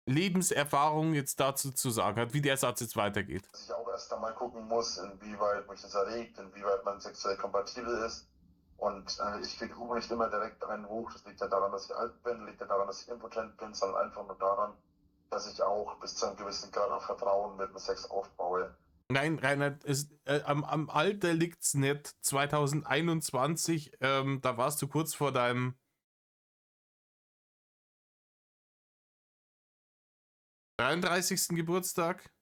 Lebenserfahrung jetzt dazu zu sagen hat, wie der Satz jetzt weitergeht. dass ich auch erst einmal gucken muss, inwieweit mich das erregt, inwieweit man sexuell kompatibel ist. Und ich kriege Hugo nicht immer direkt einen hoch. Das liegt ja daran, dass ich alt bin, liegt ja daran, dass ich impotent bin, sondern einfach nur daran, dass ich auch bis zu einem gewissen Grad an Vertrauen mit dem Sex aufbaue. Nein, Reinhard, am Alter liegt's nicht. 2021, da warst du kurz vor deinem 33. Geburtstag.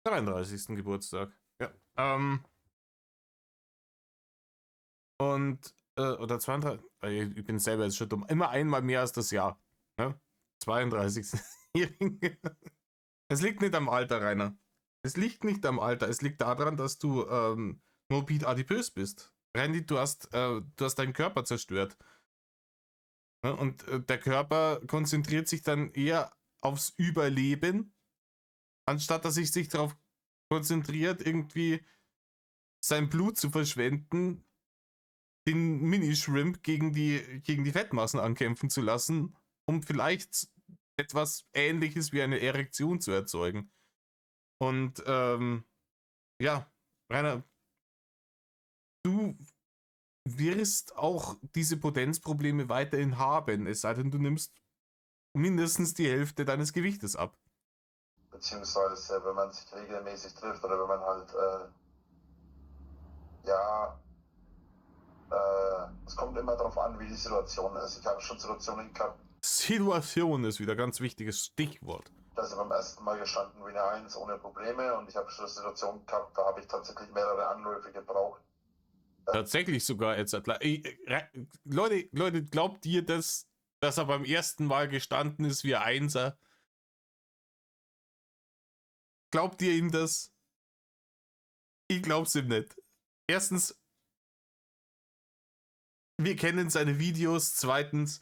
33. Geburtstag. Ja. Oder 32. Ich bin selber jetzt schon dumm. Immer einmal mehr als das Jahr. Ne? 32-Jährigen. Es liegt nicht am Alter, Rainer. Es liegt nicht am Alter. Es liegt daran, dass du morbid adipös bist. Randy, du hast deinen Körper zerstört. Ja, und der Körper konzentriert sich dann eher aufs Überleben, anstatt dass sich darauf konzentriert, irgendwie sein Blut zu verschwenden, den Mini-Shrimp gegen die Fettmassen ankämpfen zu lassen, um vielleicht etwas Ähnliches wie eine Erektion zu erzeugen. Und ja, Rainer, du wirst auch diese Potenzprobleme weiterhin haben, es sei denn, du nimmst mindestens die Hälfte deines Gewichtes ab. Beziehungsweise, wenn man sich regelmäßig trifft oder wenn man halt, es kommt immer darauf an, wie die Situation ist. Ich habe schon Situationen gehabt. Situation ist wieder ein ganz wichtiges Stichwort. Da ist beim ersten Mal gestanden wie eine Eins ohne Probleme und ich habe schon Situationen gehabt, da habe ich tatsächlich mehrere Anläufe gebraucht. Tatsächlich sogar jetzt. Leute, glaubt ihr, dass er beim ersten Mal gestanden ist wie ein Einser? Glaubt ihr ihm das? Ich glaub's ihm nicht. Erstens, wir kennen seine Videos. Zweitens,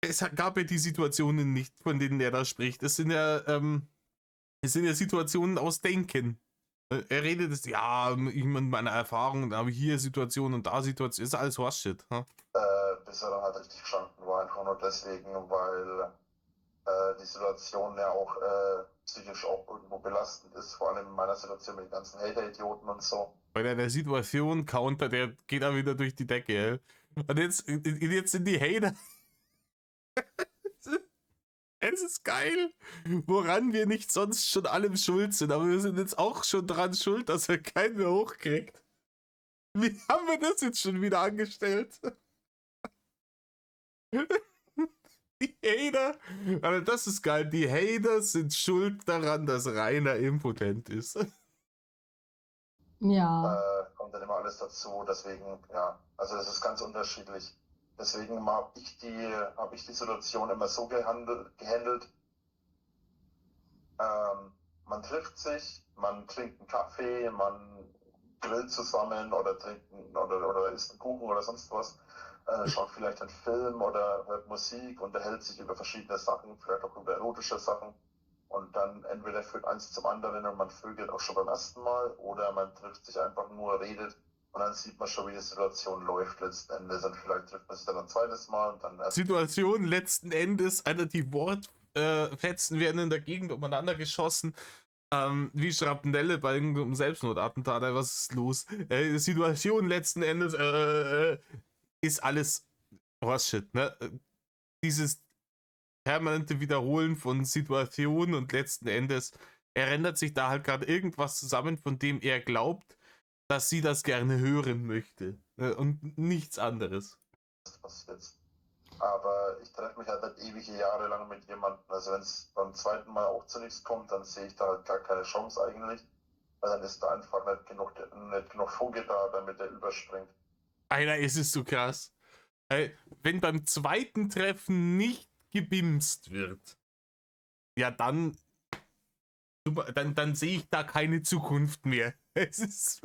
es gab ja die Situationen nicht, von denen er da spricht. Es sind ja Situationen aus Denken. Er redet es, ja, ich mit meiner Erfahrung, da habe ich hier Situationen und da Situationen, ist alles Horseshit. Bis er dann halt richtig gestanden war, einfach nur deswegen, weil die Situation ja auch psychisch auch irgendwo belastend ist, vor allem in meiner Situation mit den ganzen Hater-Idioten und so. Bei der Situation Counter, der geht da wieder durch die Decke, ey. Und jetzt sind die Hater. Es ist geil, woran wir nicht sonst schon allem schuld sind, aber wir sind jetzt auch schon dran schuld, dass er keinen mehr hochkriegt. Wie haben wir das jetzt schon wieder angestellt? Die Hater, aber das ist geil, die Hater sind schuld daran, dass Rainer impotent ist. Ja. Kommt dann immer alles dazu, deswegen, ja, also das ist ganz unterschiedlich. Deswegen habe ich die Situation immer so gehandelt. Man trifft sich, man trinkt einen Kaffee, man grillt zusammen oder isst einen Kuchen oder sonst was, schaut vielleicht einen Film oder hört Musik, unterhält sich über verschiedene Sachen, vielleicht auch über erotische Sachen. Und dann entweder führt eins zum anderen und man vögelt auch schon beim ersten Mal oder man trifft sich einfach nur, redet und dann sieht man schon, wie die Situation läuft letzten Endes und vielleicht trifft man sich dann ein zweites Mal und dann Situation letzten Endes, Alter, die Wortfetzen werden in der Gegend umeinander geschossen. Wie Schrapnelle bei irgendeinem Selbstmordattentat, was ist los? Situation letzten Endes ist alles Horseshit, ne? Dieses permanente Wiederholen von Situationen und letzten Endes erinnert sich da halt gerade irgendwas zusammen, von dem er glaubt, dass sie das gerne hören möchte. Und nichts anderes. was jetzt. Aber ich treffe mich halt nicht ewige Jahre lang mit jemandem. Also wenn es beim zweiten Mal auch zu nichts kommt, dann sehe ich da halt gar keine Chance eigentlich. Weil dann ist da einfach nicht genug Vogel da, damit er überspringt. Alter, es ist so krass. Wenn beim zweiten Treffen nicht gebimst wird, ja dann sehe ich da keine Zukunft mehr. Es ist.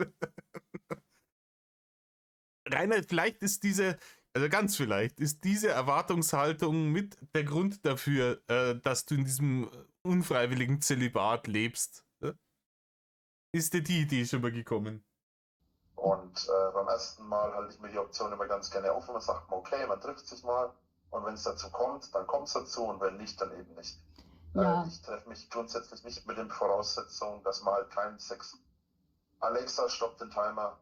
Reinhard, vielleicht ist also ganz vielleicht, ist diese Erwartungshaltung mit der Grund dafür, dass du in diesem unfreiwilligen Zölibat lebst. Ist dir die Idee schon mal gekommen? Und beim ersten Mal halte ich mir die Option immer ganz gerne offen und sagt man, okay, man trifft sich mal. Und wenn es dazu kommt, dann kommt es dazu und wenn nicht, dann eben nicht. Ja. Ich treffe mich grundsätzlich nicht mit den Voraussetzungen, dass man halt keinen Sex. Alexa, stopp den Timer.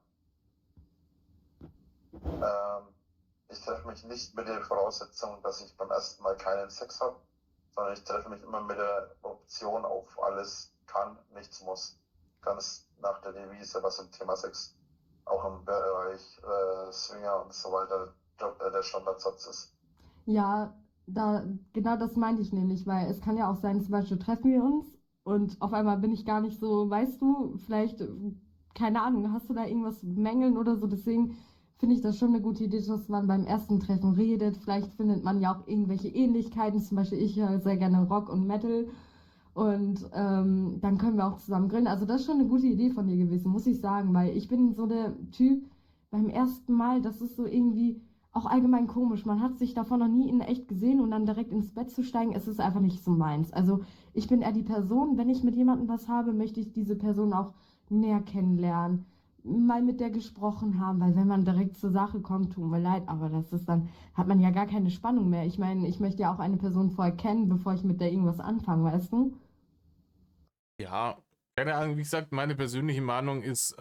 Ich treffe mich nicht mit der Voraussetzung, dass ich beim ersten Mal keinen Sex habe, sondern ich treffe mich immer mit der Option auf alles kann, nichts muss. Ganz nach der Devise, was im Thema Sex auch im Bereich Swinger und so weiter der Standardsatz ist. Ja, genau das meinte ich nämlich, weil es kann ja auch sein, zum Beispiel treffen wir uns und auf einmal bin ich gar nicht so, weißt du, vielleicht, keine Ahnung, hast du da irgendwas Mängeln oder so, deswegen finde ich das schon eine gute Idee, dass man beim ersten Treffen redet, vielleicht findet man ja auch irgendwelche Ähnlichkeiten, zum Beispiel ich höre sehr gerne Rock und Metal und dann können wir auch zusammen grillen, also das ist schon eine gute Idee von dir gewesen, muss ich sagen, weil ich bin so der Typ, beim ersten Mal, das ist so irgendwie auch allgemein komisch. Man hat sich davon noch nie in echt gesehen und dann direkt ins Bett zu steigen, es ist einfach nicht so meins. Also ich bin eher die Person, wenn ich mit jemandem was habe, möchte ich diese Person auch näher kennenlernen, mal mit der gesprochen haben, weil wenn man direkt zur Sache kommt, tut mir leid, aber das ist dann, hat man ja gar keine Spannung mehr. Ich meine, ich möchte ja auch eine Person vorher kennen, bevor ich mit der irgendwas anfange, weißt du? Ja, keine Ahnung, wie gesagt, meine persönliche Meinung ist,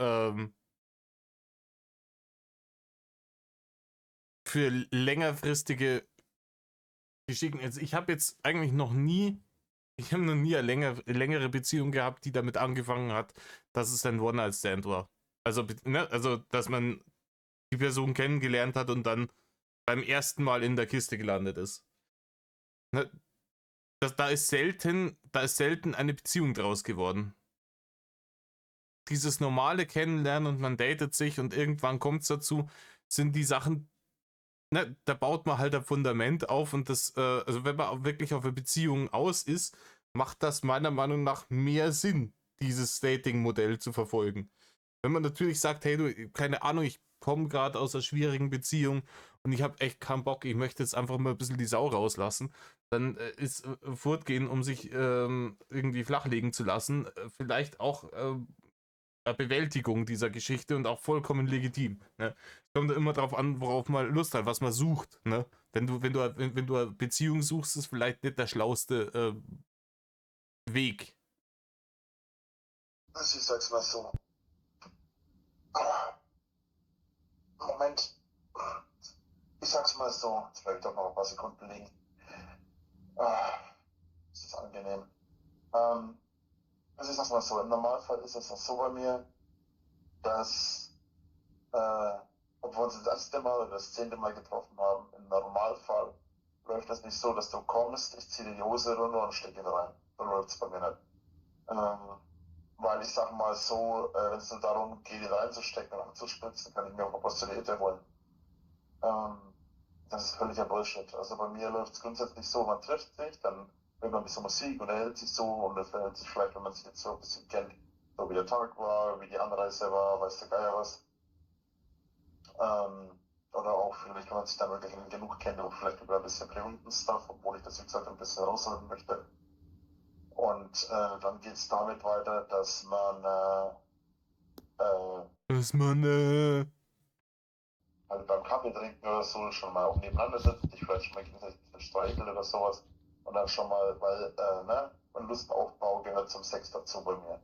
für längerfristige Geschichten, also ich habe jetzt eigentlich ich habe noch nie eine längere Beziehung gehabt, die damit angefangen hat, dass es ein One-Night-Stand war. Also, also, dass man die Person kennengelernt hat und dann beim ersten Mal in der Kiste gelandet ist. Ne, da ist selten eine Beziehung draus geworden. Dieses normale Kennenlernen und man datet sich und irgendwann kommt es dazu, sind die Sachen, ne, da baut man halt ein Fundament auf und das, also wenn man auch wirklich auf eine Beziehung aus ist, macht das meiner Meinung nach mehr Sinn, dieses Dating-Modell zu verfolgen. Wenn man natürlich sagt, hey du, keine Ahnung, ich komme gerade aus einer schwierigen Beziehung und ich habe echt keinen Bock, ich möchte jetzt einfach mal ein bisschen die Sau rauslassen, dann ist Fortgehen, um sich irgendwie flachlegen zu lassen, vielleicht auch eine Bewältigung dieser Geschichte und auch vollkommen legitim. Ne? Es kommt immer darauf an, worauf man Lust hat, was man sucht. Ne? Wenn du eine Beziehung suchst, ist vielleicht nicht der schlauste Weg. Also ich sag's mal so. Moment. Ich sag's mal so. Jetzt bleibe ich doch noch ein paar Sekunden liegen. Ist das angenehm. Also ich sag's mal so. Im Normalfall ist es auch so bei mir, dass obwohl wir uns das erste Mal oder das 10. Mal getroffen haben, im Normalfall läuft das nicht so, dass du kommst, ich ziehe dir die Hose runter und stecke ihn rein. So läuft's bei mir nicht. Weil ich sag mal so, wenn es nur darum geht, ihn reinzustecken und anzuspritzen, kann ich mir auch eine Prostituierte holen. Das ist völliger Bullshit. Also bei mir läuft es grundsätzlich so, man trifft sich, dann hört man ein bisschen Musik und erhält sich so und es verhält sich vielleicht, wenn man sich jetzt so ein bisschen kennt, so wie der Tag war, wie die Anreise war, weiß der Geier was. Oder auch vielleicht, wenn man sich dann wirklich genug kennt und vielleicht über ein bisschen privaten Stuff, obwohl ich das, wie gesagt, ein bisschen raushalten möchte. Und dann geht es damit weiter, dass man halt beim Kaffee trinken oder so schon mal auch nebeneinander sitzt, dich vielleicht schon mal gegenseitig streichelt oder sowas. Und dann schon mal, weil, ne, und Lustaufbau gehört zum Sex dazu bei mir.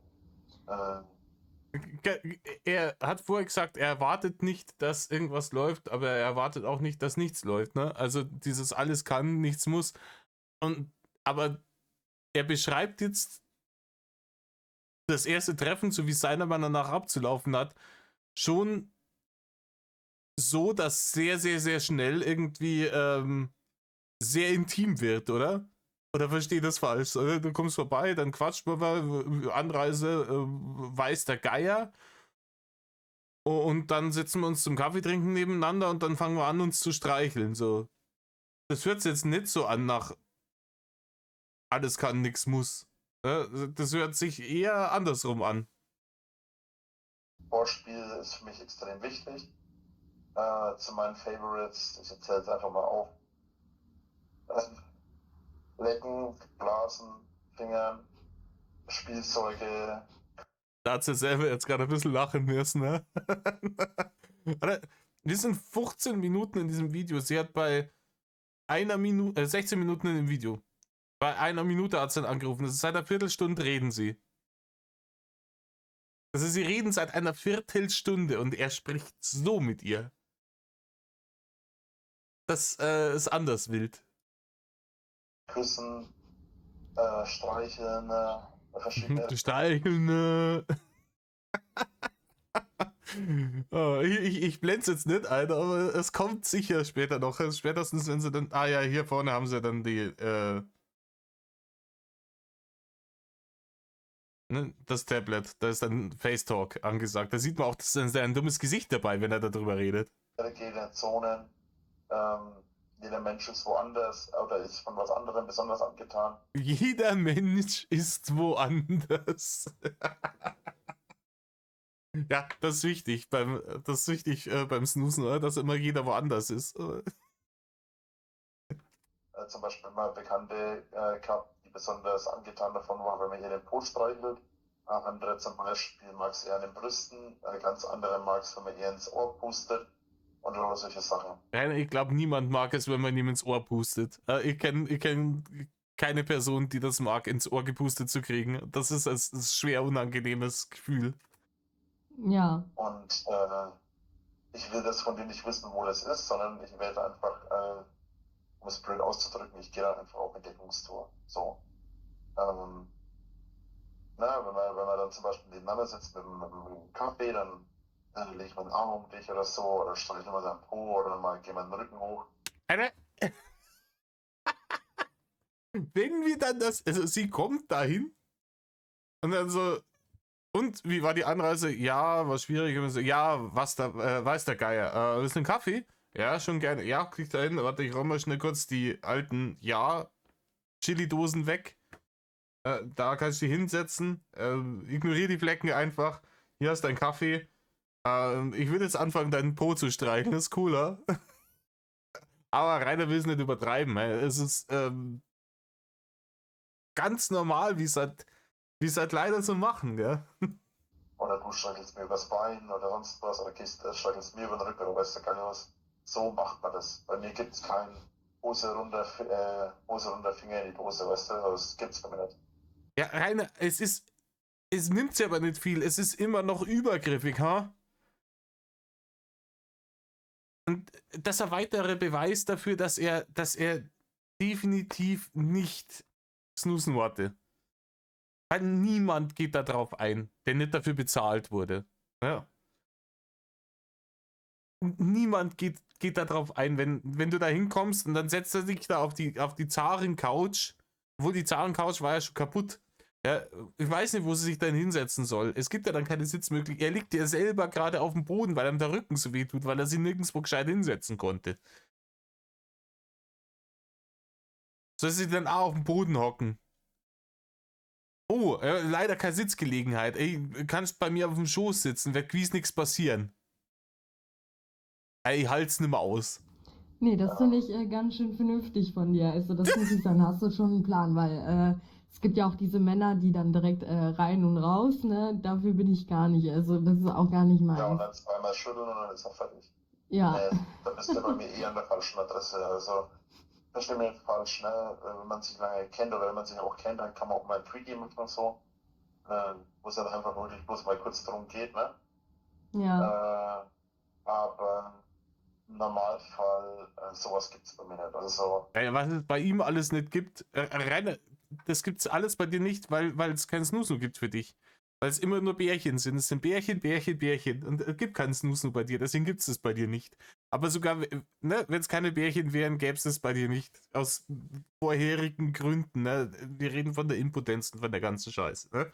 Er hat vorher gesagt, er erwartet nicht, dass irgendwas läuft, aber er erwartet auch nicht, dass nichts läuft. Ne? Also dieses alles kann, nichts muss. Aber er beschreibt jetzt das erste Treffen, so wie es seiner Meinung nach abzulaufen hat, schon so, dass sehr, sehr, sehr schnell irgendwie sehr intim wird, oder? Oder verstehe das falsch? Oder? Du kommst vorbei, dann quatscht man mal, Anreise, weiß der Geier. Und dann setzen wir uns zum Kaffee trinken nebeneinander und dann fangen wir an, uns zu streicheln. So. Das hört sich jetzt nicht so an nach alles kann, nix muss. Das hört sich eher andersrum an. Vorspiel ist für mich extrem wichtig. Zu meinen Favorites, ich erzähle es einfach mal auf. Lecken, Blasen, Fingern, Spielzeuge. Da hat sie selber jetzt gerade ein bisschen lachen müssen, ne? Wir sind 15 Minuten in diesem Video. Sie hat bei 16 Minuten in dem Video. Bei 1 Minute hat sie dann angerufen. Das ist seit einer Viertelstunde reden sie. Also sie reden seit einer Viertelstunde und er spricht so mit ihr. Das ist anders wild. Küssen, streicheln, verschiedene. Streicheln. Oh, ich blende es jetzt nicht ein, aber es kommt sicher später noch. Spätestens, wenn sie dann. Ah ja, hier vorne haben sie dann die. Das Tablet. Da ist dann FaceTalk angesagt. Da sieht man auch, dass ist ein dummes Gesicht dabei, wenn er darüber redet. Zonen. Jeder Mensch ist woanders oder ist von was anderem besonders angetan. Jeder Mensch ist woanders. Ja, das ist wichtig beim Snoozen, oder? Dass immer jeder woanders ist. Zum Beispiel mal Bekannte gehabt, die besonders angetan davon waren, wenn man ihr den Po streichelt. Andere zum Beispiel mag es eher an den Brüsten, ganz andere mag es, wenn man ihr ins Ohr pustet und oder solche Sachen. Ich glaube, niemand mag es, wenn man ihm ins Ohr pustet. Ich kenn keine Person, die das mag, ins Ohr gepustet zu kriegen. Das ist ein schwer unangenehmes Gefühl. Ja. Und ich will das von denen nicht wissen, wo das ist, sondern ich werde einfach, um es blöd auszudrücken, ich gehe dann einfach auf eine Deckungstour. So. Wenn man dann zum Beispiel nebeneinander sitzt mit einem Kaffee, dann lege ich meinen Arm um dich oder so, oder streichle mal seinen Po oder mal gehe meinen Rücken hoch. Wenn wir dann also sie kommt dahin und dann so, und wie war die Anreise? Ja, war schwierig. Und so, ja, weiß der Geier. Willst du einen Kaffee? Ja, schon gerne. Ja, krieg da hin. Warte, ich räume mal schnell kurz die alten, Chili-Dosen weg. Da kannst du dich hinsetzen. Ignoriere die Flecken einfach. Hier hast dein Kaffee. Ich will jetzt anfangen, deinen Po zu streichen. Das ist cooler. Aber Rainer will es nicht übertreiben. Es ist ganz normal, wie es halt leider so machen, gell? Oder du streichelst mir übers Bein oder sonst was, oder streichelst mir über den Rücken oder weißt du gar nicht was. So macht man das. Bei mir gibt es kein Hose runter, Finger in die Hose, weißt du, das gibt's bei mir nicht. Ja, Rainer, es nimmt sich aber nicht viel. Es ist immer noch übergriffig, ha? Und das ist ein weiterer Beweis dafür, dass er definitiv nicht snoozen wollte. Weil niemand geht da drauf ein, der nicht dafür bezahlt wurde. Ja. Niemand geht da drauf ein, wenn du da hinkommst und dann setzt er sich da auf die Zaren-Couch, obwohl die Zaren-Couch war ja schon kaputt. Ja, ich weiß nicht, wo sie sich dann hinsetzen soll. Es gibt ja dann keine Sitzmöglichkeit. Er liegt ja selber gerade auf dem Boden, weil ihm der Rücken so weh tut, weil er sich nirgendwo gescheit hinsetzen konnte. Soll sie dann auch auf dem Boden hocken? Oh, leider keine Sitzgelegenheit. Ey, kannst bei mir auf dem Schoß sitzen, wird gewiss nichts passieren. Ey, ich halt's nimmer aus. Nee, das finde ich ganz schön vernünftig von dir. Also das muss ich sagen, hast du schon einen Plan, weil es gibt ja auch diese Männer, die dann direkt rein und raus, ne? Dafür bin ich gar nicht. Also das ist auch gar nicht meins. Ja, und dann zweimal schütteln und dann ist er fertig. Ja. Da bist du bei mir eher an der falschen Adresse. Also, verstehe mich nicht falsch, ne? Wenn man sich lange kennt oder wenn man sich auch kennt, dann kann man auch mal ein Pre-Game machen und so. Wo es dann einfach wirklich bloß mal kurz darum geht, ne? Ja. Aber im Normalfall, sowas gibt es bei mir nicht. Also, Was es bei ihm alles nicht gibt, Rainer, das gibt's alles bei dir nicht, weil es kein Snooze gibt für dich. Weil es immer nur Bärchen sind. Es sind Bärchen, Bärchen, Bärchen. Und es gibt keinen Snooze bei dir, deswegen gibt es es bei dir nicht. Aber sogar, ne, wenn es keine Bärchen wären, gäbe es es bei dir nicht. Aus vorherigen Gründen. Ne? Wir reden von der Impotenz und von der ganzen Scheiße. Ne?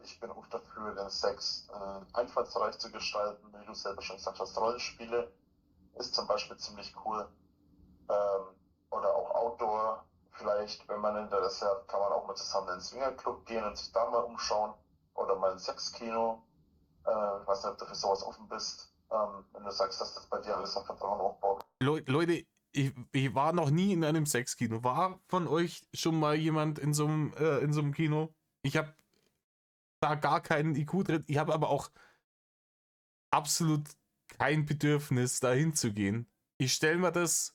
Ich bin auch dafür, den Sex einfallsreich zu gestalten, wie du selber schon gesagt hast. Rollenspiele ist zum Beispiel ziemlich cool. Oder auch Outdoor. Vielleicht, wenn man Interesse hat, kann man auch mal zusammen in den Swingerclub gehen und sich da mal umschauen. Oder mal ins Sexkino. Ich weiß nicht, ob du für sowas offen bist. Wenn du sagst, dass das bei dir alles auf Vertrauen aufbaut. Leute, ich war noch nie in einem Sexkino. War von euch schon mal jemand in so einem Kino? Ich habe da gar keinen IQ drin. Ich habe aber auch absolut kein Bedürfnis, da hinzugehen. Ich stelle mir das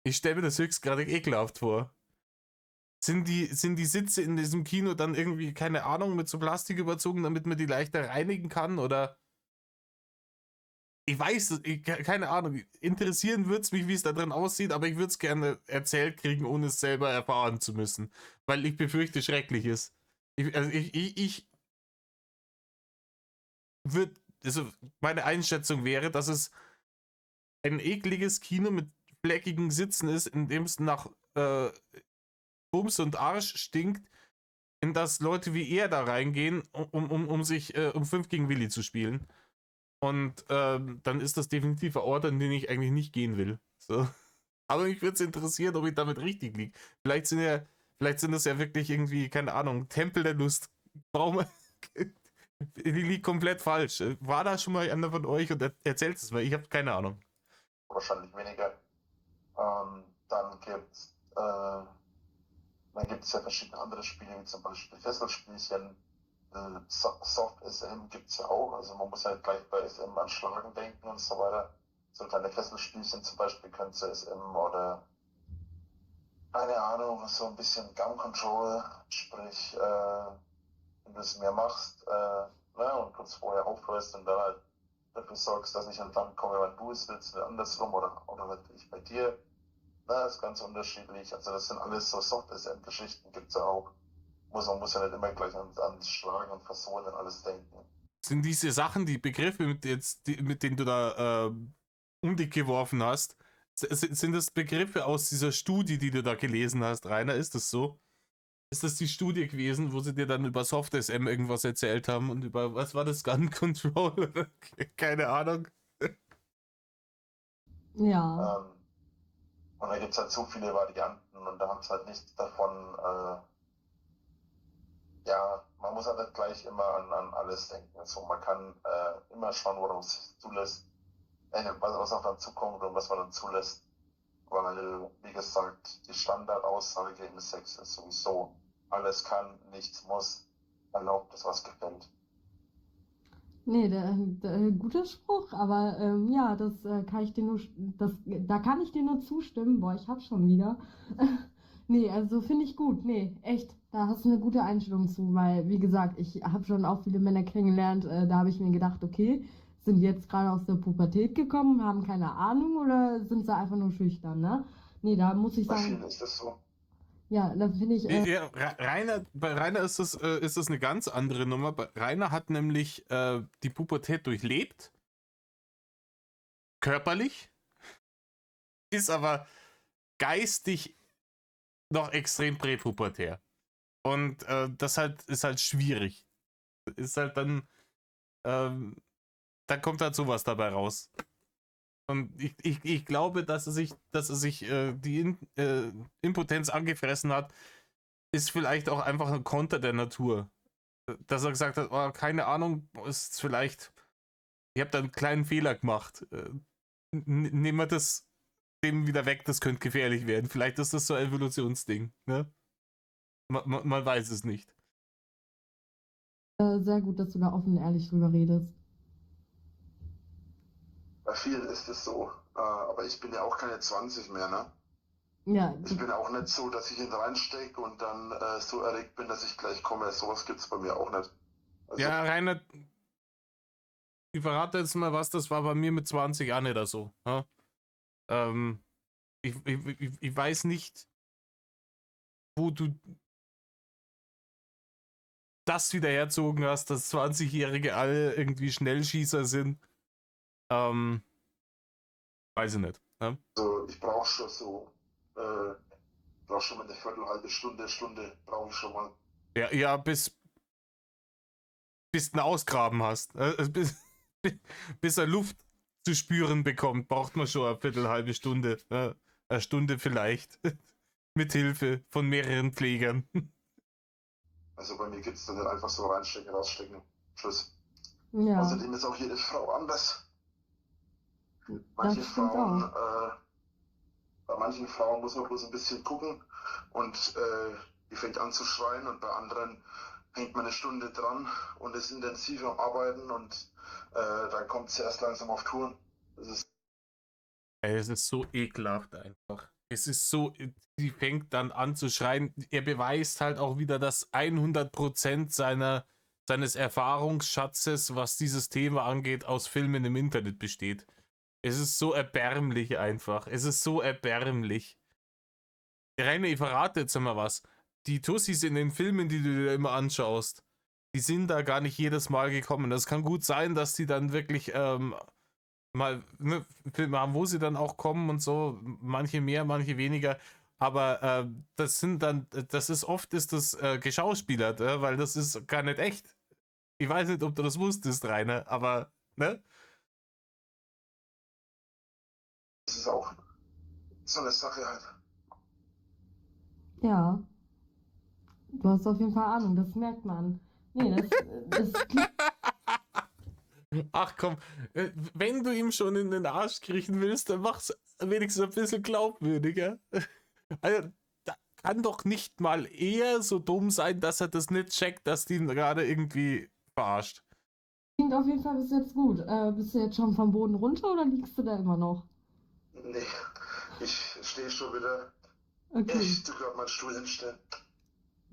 höchstgradig ekelhaft vor. Sind die Sitze in diesem Kino dann irgendwie, keine Ahnung, mit so Plastik überzogen, damit man die leichter reinigen kann? Oder ich weiß, keine Ahnung, interessieren würde es mich, wie es da drin aussieht, aber ich würde es gerne erzählt kriegen, ohne es selber erfahren zu müssen. Weil ich befürchte, Schreckliches. Ich würde, also meine Einschätzung wäre, dass es ein ekliges Kino mit fleckigen Sitzen ist, in dem es nach Bums und Arsch stinkt, in das Leute wie er da reingehen, um sich um 5 gegen Willi zu spielen. Und dann ist das definitiv ein Ort, an den ich eigentlich nicht gehen will. So. Aber mich würde es interessieren, ob ich damit richtig liege. Vielleicht sind das ja wirklich irgendwie, keine Ahnung, Tempel der Lust. Warum? Die liegt komplett falsch. War da schon mal einer von euch und erzählt es mal? Ich habe keine Ahnung. Wahrscheinlich weniger. Dann gibt es ja verschiedene andere Spiele, wie zum Beispiel Fesselspielchen. Soft SM gibt es ja auch. Also man muss halt gleich bei SM an Schlagen denken und so weiter. So kleine Fesselspielchen zum Beispiel könnte SM oder keine Ahnung, so ein bisschen Gun Control, sprich, wenn du es mehr machst, ne, und kurz vorher aufhörst und dann halt dafür sorgst, dass ich halt dann komme, wenn du es willst, oder andersrum oder halt ich bei dir. Das ist ganz unterschiedlich. Also das sind alles so Soft-SM-Geschichten, gibt es ja auch. Man muss ja nicht immer gleich ans Schlagen und Versohlen und alles denken. Sind diese Sachen, die Begriffe, mit denen du da um dich geworfen hast, sind das Begriffe aus dieser Studie, die du da gelesen hast, Rainer? Ist das so? Ist das die Studie gewesen, wo sie dir dann über Soft SM irgendwas erzählt haben und über, was war das, Gun Control? Keine Ahnung. Ja. Und da gibt es halt so viele Varianten und da haben sie halt nichts davon, ja, man muss halt nicht gleich immer an alles denken. Also man kann immer schauen, worauf es sich zulässt, was auf dann zukommt und was man dann zulässt. Weil, wie gesagt, die Standardaussage im Sex ist sowieso, alles kann, nichts muss, erlaubt ist, was gefällt. Nee, guter Spruch, aber ja, kann ich dir da kann ich dir nur zustimmen. Boah, ich hab schon wieder. Nee, also finde ich gut. Nee, echt, da hast du eine gute Einstellung zu, weil, wie gesagt, ich habe schon auch viele Männer kennengelernt, da habe ich mir gedacht, okay, sind die jetzt gerade aus der Pubertät gekommen, haben keine Ahnung oder sind sie einfach nur schüchtern, ne? Nee, da muss ich Bei sagen, vielen ist das so. ja, da finde ich, Ja, bei Rainer ist das eine ganz andere Nummer. Rainer hat nämlich die Pubertät durchlebt, körperlich, ist aber geistig noch extrem präpubertär. Und das halt ist halt schwierig. Ist halt dann kommt halt sowas dabei raus. Und ich glaube, dass er sich die Impotenz angefressen hat, ist vielleicht auch einfach ein Konter der Natur. Dass er gesagt hat, oh, keine Ahnung, ist vielleicht, ich habe da einen kleinen Fehler gemacht. Nehmen wir das dem wieder weg, das könnte gefährlich werden. Vielleicht ist das so ein Evolutionsding. Ne? Man weiß es nicht. sehr gut, dass du da offen und ehrlich drüber redest. Bei vielen ist es so. Aber ich bin ja auch keine 20 mehr, ne? Ja, Ich bin auch nicht so, dass ich ihn reinstecke und dann so erregt bin, dass ich gleich komme. Sowas gibt es bei mir auch nicht. Also, Ja, Rainer, ich verrate jetzt mal was, das war bei mir mit 20 Jahren oder so. Ja? Ähm, ich weiß nicht, wo du das wieder herzogen hast, dass 20-Jährige alle irgendwie Schnellschießer sind. Weiß ich nicht. Ne? Also ich brauche schon so, brauche schon mal eine Viertel, halbe Stunde brauche ich schon mal. Ja, bis du einen Ausgraben hast. Bis er Luft zu spüren bekommt, braucht man schon eine Viertel, halbe Stunde. Eine Stunde vielleicht. Mit Hilfe von mehreren Pflegern. Also bei mir gibt es dann nicht einfach so reinstecken, rausstecken. Schluss. Ja, Außerdem ist auch jede Frau anders. das Manche stimmt Frauen, auch. bei manchen Frauen muss man bloß ein bisschen gucken und die fängt an zu schreien und bei anderen hängt man eine Stunde dran und ist intensiv am Arbeiten und dann kommt sie erst langsam auf Touren. Das ist Ey, es ist so ekelhaft einfach. Es ist so, sie fängt dann an zu schreien. Er beweist halt auch wieder, dass 100% seines Erfahrungsschatzes, was dieses Thema angeht, aus Filmen im Internet besteht. Es ist so erbärmlich einfach. Es ist so erbärmlich. Rainer, ich verrate jetzt mal was. Die Tussis in den Filmen, die du dir immer anschaust, die sind da gar nicht jedes Mal gekommen. Das kann gut sein, dass die dann wirklich mal ne, Filme haben, wo sie dann auch kommen und so. Manche mehr, manche weniger. Aber das ist oft geschauspielert, weil das ist gar nicht echt. Ich weiß nicht, ob du das wusstest, Rainer, aber, ne? das ist auch so eine Sache halt. Ja, du hast auf jeden Fall Ahnung, das merkt man. Nee, das klingt. Ach komm, wenn du ihm schon in den Arsch kriechen willst, dann mach's wenigstens ein bisschen glaubwürdiger. Also, da kann doch nicht mal er so dumm sein, dass er das nicht checkt, dass die ihn gerade irgendwie verarscht. Klingt auf jeden Fall bis jetzt gut. Bist du jetzt schon vom Boden runter oder liegst du da immer noch? Nee, ich stehe schon wieder. Okay. Ich tu grad meinen Stuhl hinstellen.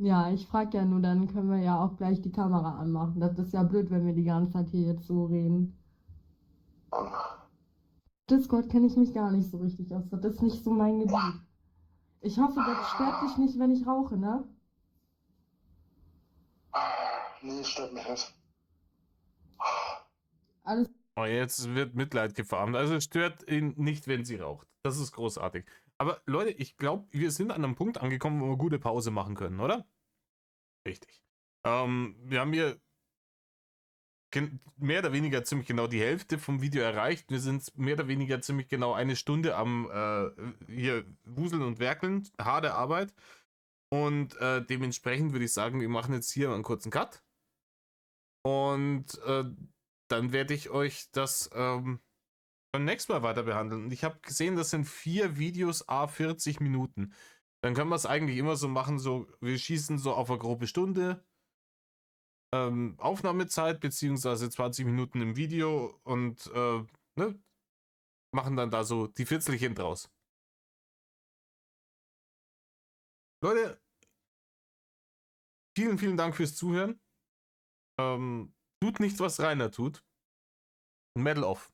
Ja, ich frage ja nur, dann können wir ja auch gleich die Kamera anmachen. Das ist ja blöd, wenn wir die ganze Zeit hier jetzt so reden. Um, Discord kenne ich mich gar nicht so richtig aus. Das ist nicht so mein Gebiet. Ich hoffe, das stört dich nicht, wenn ich rauche, ne? nee, stört mich nicht. Alles. Oh, jetzt wird Mitleid gefarmt. Also es stört ihn nicht, wenn sie raucht. Das ist großartig. Aber Leute, ich glaube, wir sind an einem Punkt angekommen, wo wir gute Pause machen können, oder? Richtig. Wir haben hier mehr oder weniger ziemlich genau die Hälfte vom Video erreicht. Wir sind mehr oder weniger ziemlich genau eine Stunde am hier wuseln und werkeln. Harte Arbeit. Und dementsprechend würde ich sagen, wir machen jetzt hier einen kurzen Cut. Und dann werde ich euch das beim nächsten Mal weiter behandeln. Und ich habe gesehen, das sind 4 Videos, a 40 Minuten. Dann können wir es eigentlich immer so machen, so wir schießen so auf eine grobe Stunde Aufnahmezeit, beziehungsweise 20 Minuten im Video und ne, machen dann da so die Viertelchen draus. Leute, vielen, vielen Dank fürs Zuhören. Tut nicht, was Rainer tut. Metal off.